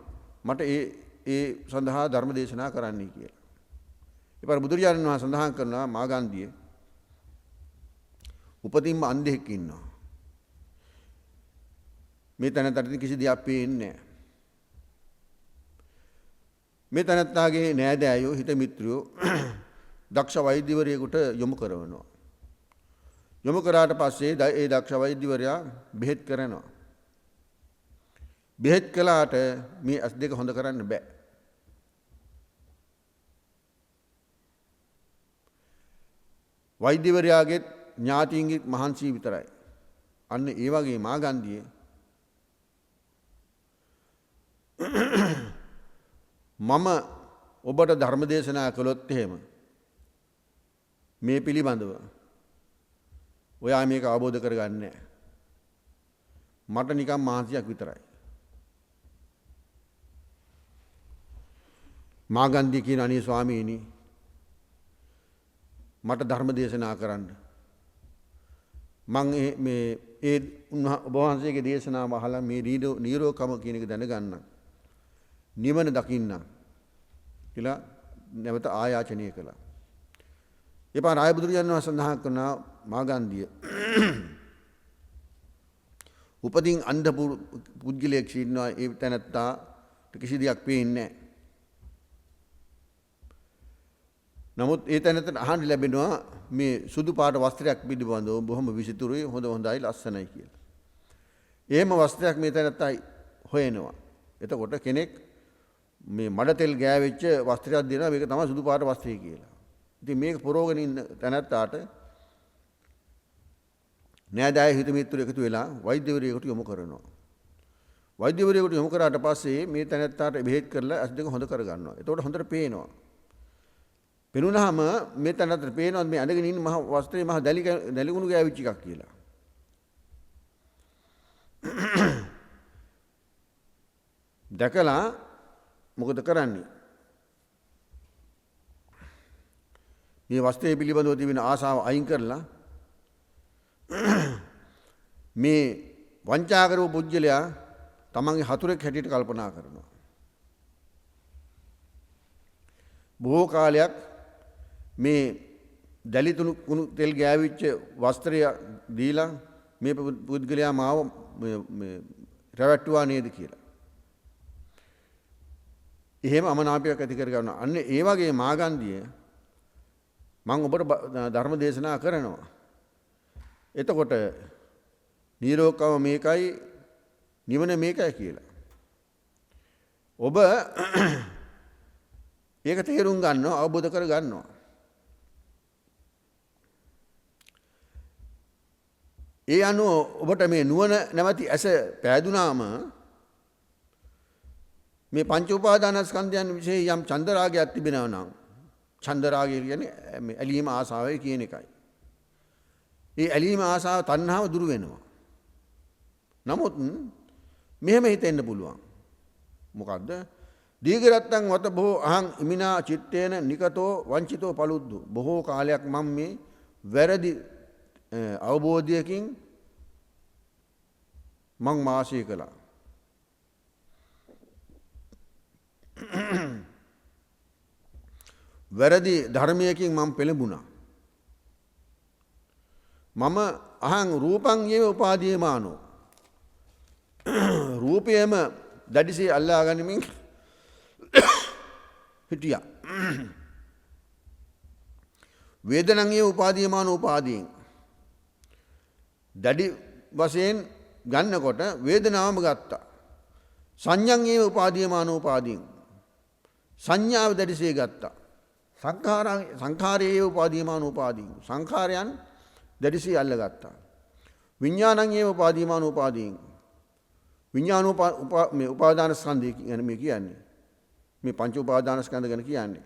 මට ඒ සඳහා ධර්ම දේශනා කරන්නයි කියලා. ඊපර බුදුරජාණන් වහන්සේ සඳහන් කරනවා මාගන්ධිය උපතින්ම අන්ධෙක් ඉන්නවා. මේ තැනට කිසි දෙයක් පේන්නේ නැහැ. මේ තැනත්තාගේ නෑදෑයෝ හිත මිත්‍රයෝ දක්ෂ වෛද්‍යවරයෙකුට යොමු කරනවා. යොමු කරාට පස්සේ ඒ දක්ෂ වෛද්‍යවරයා බෙහෙත් කරනවා. බෙහෙත් කළාට මේ ඇස් දෙක හොඳ කරන්න බෑ. වෛද්‍යවරයාගේ ඥාතීන්ගේ මහන්සිය විතරයි. අන්න ඒ වගේ මාගන්ධියේ මම ඔබට ධර්ම දේශනා කළොත් එහෙම මේ පිළිබඳව ඔයා මේක අවබෝධ කරගන්නේ නැහැ. මට නිකන් මහන්සියක් විතරයි. මාගන්දී කියන අනේ ස්වාමීනි මට ධර්ම දේශනා කරන්න. මං මේ ඒ ඔබ වහන්සේගේ දේශනාව අහලා මේ නිරෝධකම කියන එක දැනගන්න. නිවන දකින්න කියලා නැවත ආයාචනය කළා. එපා රාය බුදුරජාණන් වහන්සේ සඳහන් කරනවා මාගන්දිය උපතින් අන්ධ පුද්ගලයෙක් ඉන්නවා ඒ තැනත්තාට කිසි දෙයක් පේන්නේ නැහැ. නමුත් ඒ තැනට අහන්න ලැබෙනවා මේ සුදු පාට වස්ත්‍රයක් පිළිබඳව බොහොම විසිතුරුයි හොඳයි ලස්සනයි කියලා. එහෙම වස්ත්‍රයක් මේ තැනත්තා හොයනවා. එතකොට කෙනෙක් මේ මඩ තෙල් ගෑවෙච්ච වස්ත්‍රයක් දෙනවා මේක තමයි සුදු පාට වස්ත්‍රය කියලා. ඉතින් මේක පුරවගෙන ඉන්න තැනත්තාට නෑදෑය හිත මිත්‍රයෝ එකතු වෙලා වෛද්‍යවරයෙකුට යොමු කරනවා. වෛද්‍යවරයෙකුට යොමු කරාට පස්සේ මේ තැනත්තාට බෙහෙත් කරලා ඇස් දෙක හොඳ කරගන්නවා. එතකොට හොඳට පේනවා. පෙනුනහම මේ තැනට පේනවා මේ අඳගෙන ඉන්න මහ වස්ත්‍රයේ මහ දැලිගුණු ගෑවිච්ච එකක් කියලා. දැකලා මොකද කරන්නේ? මේ වස්ත්‍රයේ පිළිබඳව තිබෙන ආසාව අයින් කරලා මේ වංචා කරපු පුජ්‍යලයා තමන්ගේ හතුරෙක් හැටියට කල්පනා කරනවා. බොහෝ කාලයක් මේ දැලිතුණු කුණු තෙල් ගෑවිච්ච වස්ත්‍රය දීලා මේ පුද්ගලයා මාව රැවට්ටුවා නේද කියලා. එහෙම අමනාපයක් ඇති කර ගන්නවා. අන්න ඒ වගේ මාගන්දිය මම ඔබට ධර්ම දේශනා කරනවා. එතකොට නිරෝධකම මේකයි නිවන මේකයි කියලා. ඔබ ඒක තේරුම් ගන්නවා අවබෝධ කර ගන්නවා. ඒ අනුව ඔබට මේ නුවණ නැමැති ඇස පෑදුනාම මේ පංච උපාදානස්කන්ධයන් විශේෂ යම් චන්දරාගයක් තිබෙනවා නම් චන්දරාගය කියන්නේ මේ ඇලීම ආසාවයි කියන එකයි. ඒ ඇලීම ආසාව තණ්හාව දුරු වෙනවා. නමුත් මෙහෙම හිතෙන්න පුළුවන්. මොකද්ද? දීඝරත්තං වත බොහෝ අහං ඉමිනා චිත්තේන නිකතෝ වංචිතෝ පලුද්දු. බොහෝ කාලයක් මම මේ වැරදි අවබෝධයකින් මං වාසය කළා. වැරදි ධර්මයකින් මම පෙළඹුණා. මම අහං රූපං යේව උපාදීයමානෝ. රූපයම දැඩිසේ අල්ලා ගනිමින් හිටියා. වේදනං යේව උපාදීයමානෝ උපාදීන්. දැඩි වශයෙන් ගන්නකොට වේදනාවම ගත්තා. සංඥං ඒව උපාදීයමානෝ උපාදීන්. සංඥාව දැඩිසේ ගත්තා. සංඛාරයේ උපාදීයමානෝ උපාදීන්. සංඛාරයන් දැඩිසේ අල්ලගත්තා. විඥානං ඒව උපාදීයමානෝ උපාදීන්. විඥානෝ මේ උපාදාන ස්කන්ධය ගැන මේ කියන්නේ. මේ පංච උපාදාන ස්කන්ධ ගැන කියන්නේ.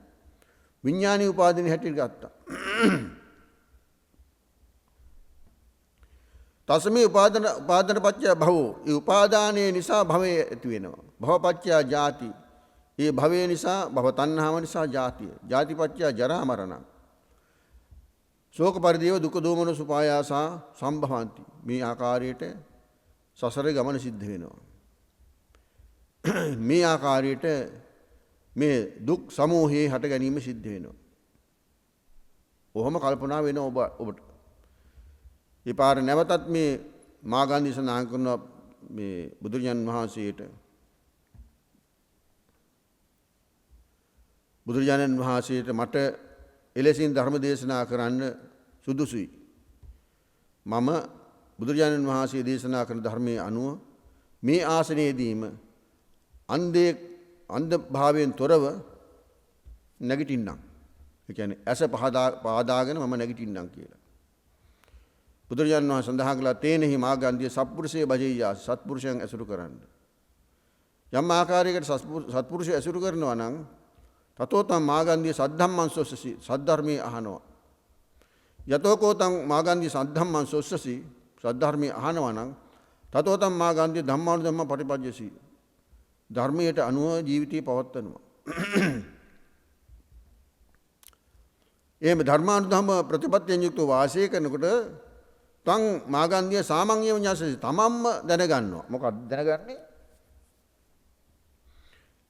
විඥානීය උපාදින හැටියට ගත්තා. තස්මේ උපාදාන පත්‍ය භවෝ. ඒ උපාදානයේ නිසා භවය ඇති වෙනවා. භවපත්‍ය ජාති. ඒ භවය නිසා භව තණ්හාව නිසා ජාතිය. ජාතිපත්‍ය ජරා මරණ. ශෝක පරිදේව දුක දෝමන සුපායාසා සම්භවಂತಿ. මේ ආකාරයට සසර ගමන සිද්ධ වෙනවා. මේ ආකාරයට මේ දුක් සමූහයේ හට ගැනීම සිද්ධ වෙනවා. ඔහොම කල්පනා වෙනවා ඔබට. ඒ පාර නැවතත් මේ මාගන්ධි සඳහන් කරන මේ බුදුරජාණන් වහන්සේට මට එලෙසින් ධර්ම දේශනා කරන්න සුදුසුයි. මම බුදුරජාණන් වහන්සේ දේශනා කරන ධර්මයේ අනුව මේ ආසනයේදීම අන්ධ භාවයෙන් තොරව නැගිටින්නම්. ඒ කියන්නේ ඇස පාදාගෙන මම නැගිටින්නම් කියලා. බුදුරජාණන් වහන්සේ සඳහන් කළා තේනෙහි මාගන්ධිය සත්පුරුෂයේ බජෙය්‍යා. සත්පුරුෂයන් ඇසුරු කරන්න. යම් ආකාරයකට සත්පුරුෂය ඇසුරු කරනවා නම් තතෝතම් මාගන්ධිය සද්ධම්මං සොස්සසි. සද්ධර්මයේ අහනවා. යතෝකෝතම් මාගන්ධිය සද්ධම්මං සොස්සසි. සද්ධර්මයේ අහනවා නම් තතෝතම් මාගන්ධිය ධම්මානුධම්ම පටිපජ්ජසි. ධර්මයට අනුව ජීවිතය පවත්වනවා. එහෙම ධර්මානුධම්ම ප්‍රතිපත්තියෙන් යුක්තව වාසය කරනකොට තං මාගන්ධිය සාමඤ්ඤ විඤ්ඤාසය තමන්ම දැනගන්නවා. මොකක්ද දැනගන්නේ?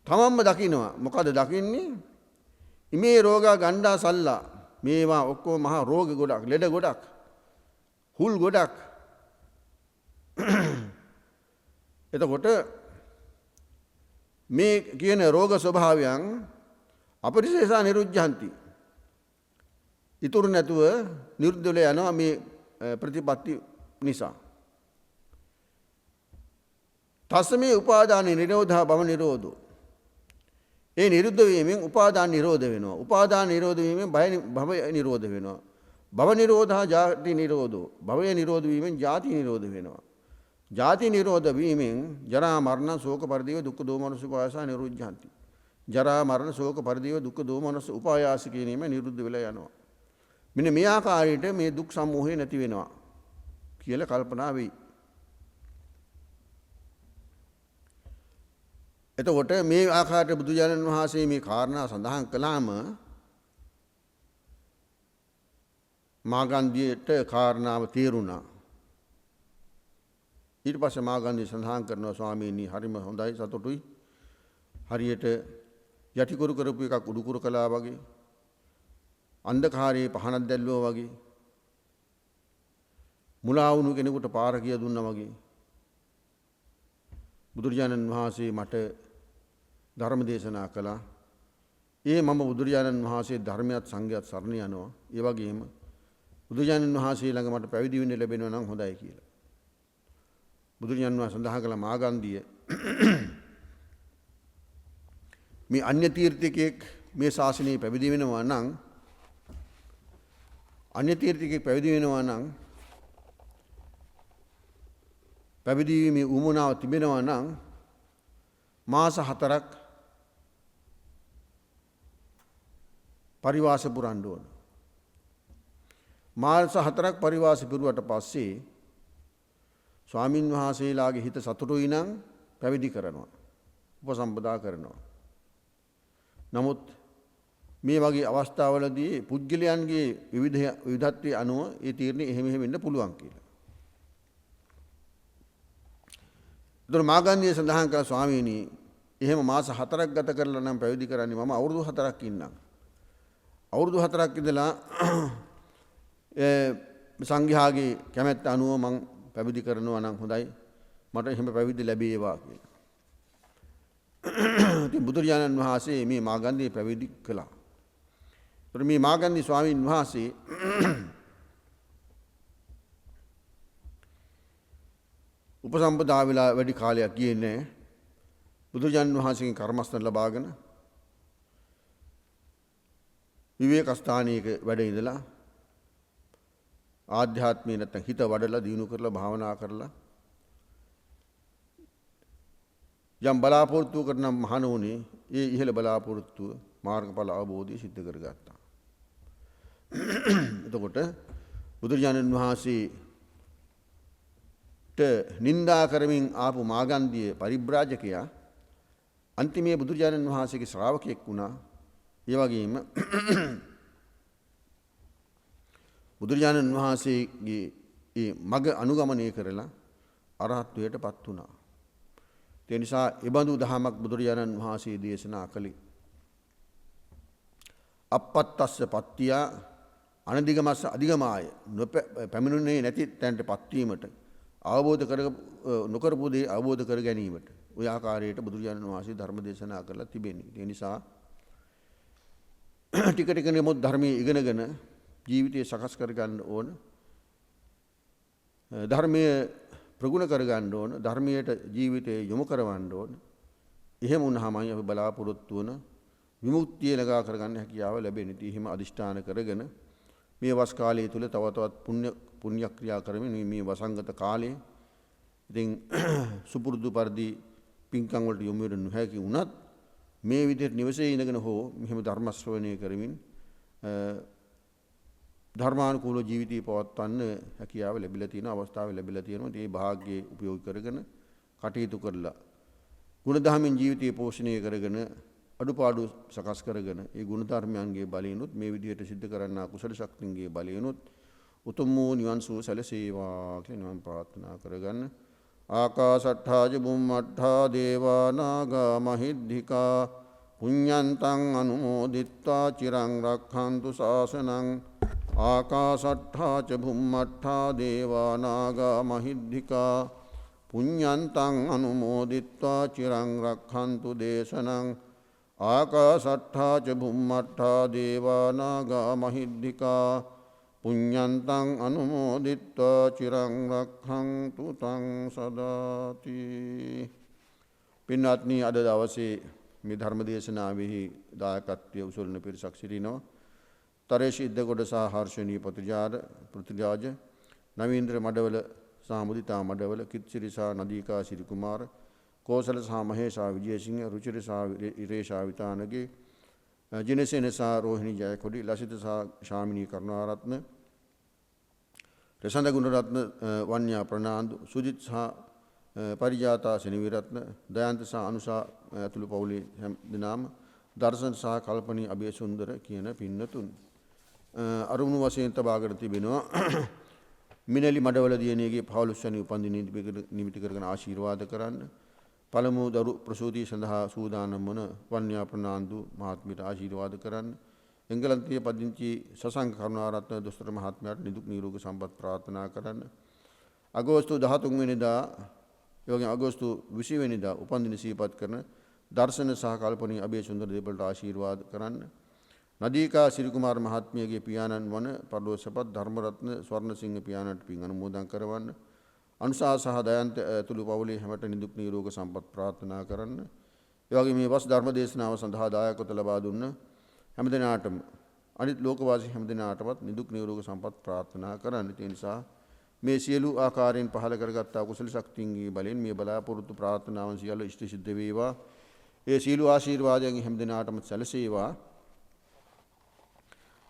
තමන්ම දකින්නවා. මොකද දකින්නේ? ඉමේ රෝගා ගණ්ඩා සල්ලා. මේවා ඔක්කොම මහා රෝග ගොඩක්, ලෙඩ ගොඩක්, හුල් ගොඩක්. එතකොට මේ කියන රෝග ස්වභාවයන් අපරිශේෂා නිරුද්ධಂತಿ. ඉතුරු නැතුව නිරුද්ධ වෙලා යනවා මේ ප්‍රතිපත්ති නිසා. තස්මේ උපාදාන නිරෝධා භව නිරෝධෝ. ඒ නිරුද්ධ වීමෙන් උපාදාන නිරෝධ වෙනවා. උපාදාන නිරෝධ වීමෙන් භව නිරෝධ වෙනවා. භව නිරෝධා ජාති නිරෝධෝ. භවය නිරෝධ වීමෙන් ජාති නිරෝධ වෙනවා. ජාති නිරෝධ වීමෙන් ජරා මරණ ශෝක පරිදේව දුක්ඛ දෝමනස උපායාස නිරුද්ධಂತಿ. ජරා මරණ ශෝක පරිදේව දුක්ඛ දෝමනස උපායාස කියනීම නිරුද්ධ වෙලා යනවා. මෙන්න මේ ආකාරයට මේ දුක් සමූහය නැති වෙනවා කියලා කල්පනා වෙයි. එතකොට මේ ආකාරයට බුදුජානන් වහන්සේ මේ කාරණා සඳහන් කළාම මාගන්ධියට කාරණාව තේරුණා. ඊට පස්සේ මාගන්ධිය සඳහන් කරනවා ස්වාමීනි හරිම හොඳයි සතුටුයි. හරියට යටිකුරු කරපු එකක් උඩුකුරු කළා වගේ, අන්ධකාරයේ පහනක් දැල්ලුවා වගේ, මුලා වුණු කෙනෙකුට පාර කිය දුන්නා වගේ බුදුරජාණන් වහන්සේ මට ධර්ම දේශනා කළා. මම බුදුරජාණන් වහන්සේ ධර්මයත් සංඝයත් සරණ යනවා. ඒ වගේම බුදුරජාණන් වහන්සේ ළඟ මට පැවිදි වෙන්න ලැබෙනවා නම් හොඳයි කියලා. බුදුරජාණන් වහන්සේ සඳහන් කළ මාගන්ධිය මේ අන්‍ය තීර්ථිකයෙක් මේ ශාසනයේ පැවිදි වෙනවා නම්, අන්‍ය තීර්ථිකයෙක් පැවිදි වෙනවා නම්, පැවිදි වීමේ උවමනාව තිබෙනවා නම් මාස 4ක් පරිවාස පුරන්න ඕන. මාස 4ක් පරිවාස පුරුවට පස්සේ ස්වාමින් වහන්සේලාගේ හිත සතුටුයි නම් පැවිදි කරනවා, උපසම්පදා කරනවා. නමුත් මේ වගේ අවස්ථාවලදී පුද්ගලයන්ගේ විවිධත්වයේ අනුව ඒ තීරණය එහෙම වෙන්න පුළුවන් කියලා. දොර මාගන්ධිය සඳහන් කළ ස්වාමීනි එහෙම මාස 4ක් ගත කරලා නම් පැවිදි කරන්නේ මම අවුරුදු 4ක් ඉන්නම්. අවුරුදු 4ක් ඉඳලා සංඝයාගේ කැමැත්ත අනුව මං පැවිදි කරනවා නම් හොඳයි. මට එහෙම පැවිදි ලැබේවා කියලා. ඉතින් බුදුරජාණන් වහන්සේ මේ මාගන්ධිය පැවිදි කළා. ඒතර මේ මාගන්ධි ස්වාමීන් වහන්සේ උපසම්පදා වෙලා වැඩි කාලයක් ගියේ නැහැ. බුදුරජාණන් වහන්සේගෙන් කර්මස්ථාන ලබාගෙන විවේක ස්ථානයක වැඩ ඉඳලා ආධ්‍යාත්මී නැත්නම් හිත වඩලා දිනු කරලා භාවනා කරලා යම් බලාපොරොත්තු කරන මහණෝනේ ඒ ඉහළ බලාපොරොත්තුව මාර්ගඵල අවබෝධය සිද්ධ කරගත්තා. එතකොට බුදුරජාණන් වහන්සේට නින්දා කරමින් ආපු මාගන්ධිය පරිබ්‍රාජකයා අන්තිමේ බුදුරජාණන් වහන්සේගේ ශ්‍රාවකයෙක් වුණා. ඒ වගේම බුදුරජාණන් වහන්සේගේ ඒ මඟ අනුගමනය කරලා අරහත්ත්වයට පත් වුණා. ඒ නිසා එබඳු දහමක් බුදුරජාණන් වහන්සේ දේශනා කළේ. අපත්තස්ස පත්තිය අනධිගමස්ස අධිගමාය. පැමිණුනේ නැති තැනට පත්වීමට, අවබෝධ කර නොකරපු දේ අවබෝධ කර ගැනීමට ඔය ආකාරයට බුදුරජාණන් වහන්සේ ධර්ම දේශනා කරලා තිබෙන්නේ. ඒ නිසා ටික ටික නමුත් ධර්මයේ ඉගෙනගෙන ජීවිතය සකස් කරගන්න ඕන. ධර්මයේ ප්‍රගුණ කරගන්න ඕන. ධර්මයට ජීවිතය යොමු කරවන්න ඕන. එහෙම වුණාමයි අපි බලාපොරොත්තු වන විමුක්තිය ළඟා කරගන්න හැකියාව ලැබෙන්නේ. ඉතින් එහෙම අදිෂ්ඨාන කරගෙන මේ වස් කාලය තුල තව තවත් පුණ්‍ය ක්‍රියා කරමින් මේ වසංගත කාලේ ඉතින් සුපුරුදු පරිදි පින්කම් වලට යොමු වෙන්න නොහැකි වුණත් මේ විදිහට නිවසේ ඉඳගෙන හෝ මෙහෙම ධර්ම ශ්‍රවණය කරමින් ධර්මානුකූල ජීවිතය පවත්වන්න හැකියාව ලැබිලා තියෙන අවස්ථාව ලැබිලා තියෙනවා. ඒ භාග්‍යය උපයෝග කරගෙන කටයුතු කරලා ගුණධර්මෙන් ජීවිතය පෝෂණය කරගෙන අඩුපාඩු සකස් කරගෙන ඒ ගුණධර්මයන්ගේ බලයෙන්ුත් මේ විදිහට සිද්ධ කරන්නා කුසල ශක්තියන්ගේ බලයෙන්ුත් උතුම් වූ නිවන් සුව සැලසේවා කියලා නිවන් ප්‍රාර්ථනා කරගන්න. ආකාශට්ඨා ච බුම්මට්ඨා දේවා නාග මහිද්దికා පුඤ්ඤන්තං අනුමෝදිත්වා චිරං රක්ඛන්තු ශාසනං. ආකාශට්ඨා ච බුම්මට්ඨා දේවා නාග මහිද්దికා පුඤ්ඤන්තං අනුමෝදිත්වා චිරං රක්ඛන්තු දේශනං. ආකාශට්ඨා ච බුම්මට්ඨා දේවා නාග මහිද්దికා පුඤ්ඤන්තං අනුමෝදිත්වා චිරං රක්ඛන්තු තං සදාති. පින්වත්නි, අද දවසේ මේ ධර්ම දේශනාවෙහි දායකත්වයේ උසුලන පිරිසක් සිටිනවා. තරේෂ් ඉද්දගොඩ සහ හර්ෂණී පෘථිජාජ, නවීන්ද්‍ර මඩවල සහ මුදිතා මඩවල, කිත්සිරි සහ නදීකා සිරි කුමාර, කෝසල සහ මහේෂා විජේසිංහ, රුචිර සහ ඉරේෂා විතානගේ, ජිනසේන සහ රෝහිණී ජයකොඩි, ලසිත සහ ශාමිනී කරුණාරත්න, රසඳ ගුණරත්න වන්‍යා ප්‍රනාන්දු, සුජිත් සහ පරිජාතා සෙනවිරත්න, දයන්ත සහ අනුසා ඇතුළු පවුලේ හැම දෙනාම, දර්ශන සහ කල්පනී අබේසුන්දර කියන පින්නතුන් අරුණු වශයෙන් තබාගෙන තිබෙනවා. මිනලි මඩවල දියණියගේ 15 වැනි උපන්දින නිමිති කරගෙන ආශිර්වාද කරන්න. පළමු දරු ප්‍රසූතිය සඳහා සූදානම් වන වන්‍යා ප්‍රනාන්දු මහත්මියට ආශිර්වාද කරන්න. එංගලන්තයේ පදිංචි සසංක කරුණාරත්න දොස්තර මහත්මයාට නිදුක් නිරෝගී සම්පත් ප්‍රාර්ථනා කරන්න. අගෝස්තු 13 වෙනිදා යෝගී අගෝස්තු 20 වෙනිදා උපන්දින සිහිපත් කරන දර්ශන සහ කල්පනී අබේසුන්දර දෙපළට ආශිර්වාද කරන්න. නදීකා සිරිකුමාර මහත්මියගේ පියාණන් වන පරලෝසපත් ධර්මරත්න ස්වර්ණසිංහ පියාණන්ට පින් අනුමෝදන් කරවන්න. අනුසා සහ දයන්ත ඇතුළු පවුලේ හැමට නිදුක් නිරෝගී සම්පත් ප්‍රාර්ථනා කරන්න. ඒ වගේම මේ වස් ධර්ම දේශනාව සඳහා දායකත්ව ලබා දුන්න හැමදෙනාටම, අනිත් ලෝකවාසී හැමදෙනාටමත් නිදුක් නිරෝගී සම්පත් ප්‍රාර්ථනා කරන්න. ඒ නිසා මේ සියලු ආකාරයෙන් පහළ කරගත්තා කුසල ශක්තියන්ගේ බලෙන් මේ බලාපොරොත්තු ප්‍රාර්ථනාවන් සියල්ල ඉෂ්ට සිද්ධ වේවා. ඒ සීල ආශිර්වාදයෙන් හැමදෙනාටම සැලසේවා.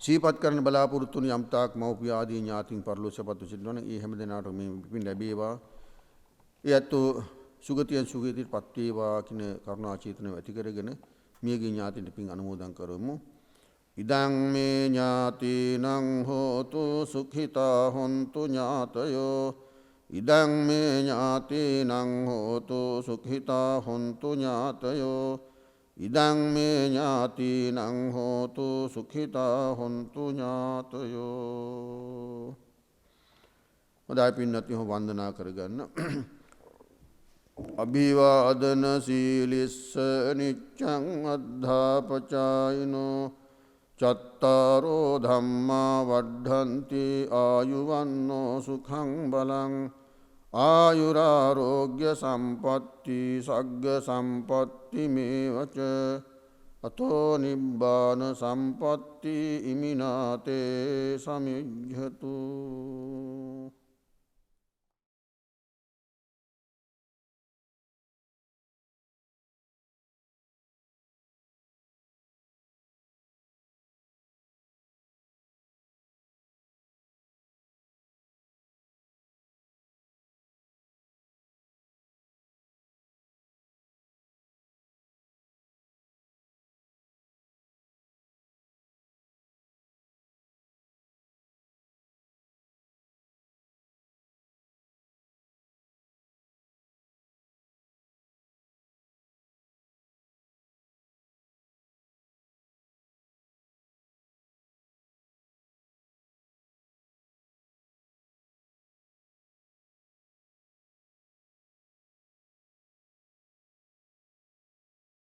සිහිපත් කරන බලාපොරොත්තු වන යම්තාක් මව්පිය ආදී ඥාතීන් පරලෝසපත් සිටිනවා නම් ඒ හැමදෙනාටම මේ පින් ලැබේවා. ඒ අතෝ සුගතියෙන් සුගතියටපත් වේවා කියන කරුණා චේතනාව ඇති කරගෙන මියගේ ඥාතීන්ට පින් අනුමෝදන් කරමු. ඉදං මේ ඥාතීනං හෝතු සුඛිතා හොන්තු ඥාතයෝ. ඉදං මේ ඥාතීනං හෝතු සුඛිතා හොන්තු ඥාතයෝ. ඉදං මේ ඥාතීනං හෝතු සුඛිතා හොන්තු ඥාතයෝ. හොඳයි පින්නතුනි, වන්දනා කරගන්න. අභිවාදන සීලිස්ස නිච්ඡං අද්ධාපචායිනෝ චත්තාරෝ ධම්මා වඩ්ඩන්ති ආයුවන්නෝ සුඛං බලං ආයුරාරෝග්‍ය සම්පatti සග්ග සම්පatti මේවච අතෝ නිබ්බාන සම්පatti ඉමිනාතේ සමිජ්ජතු.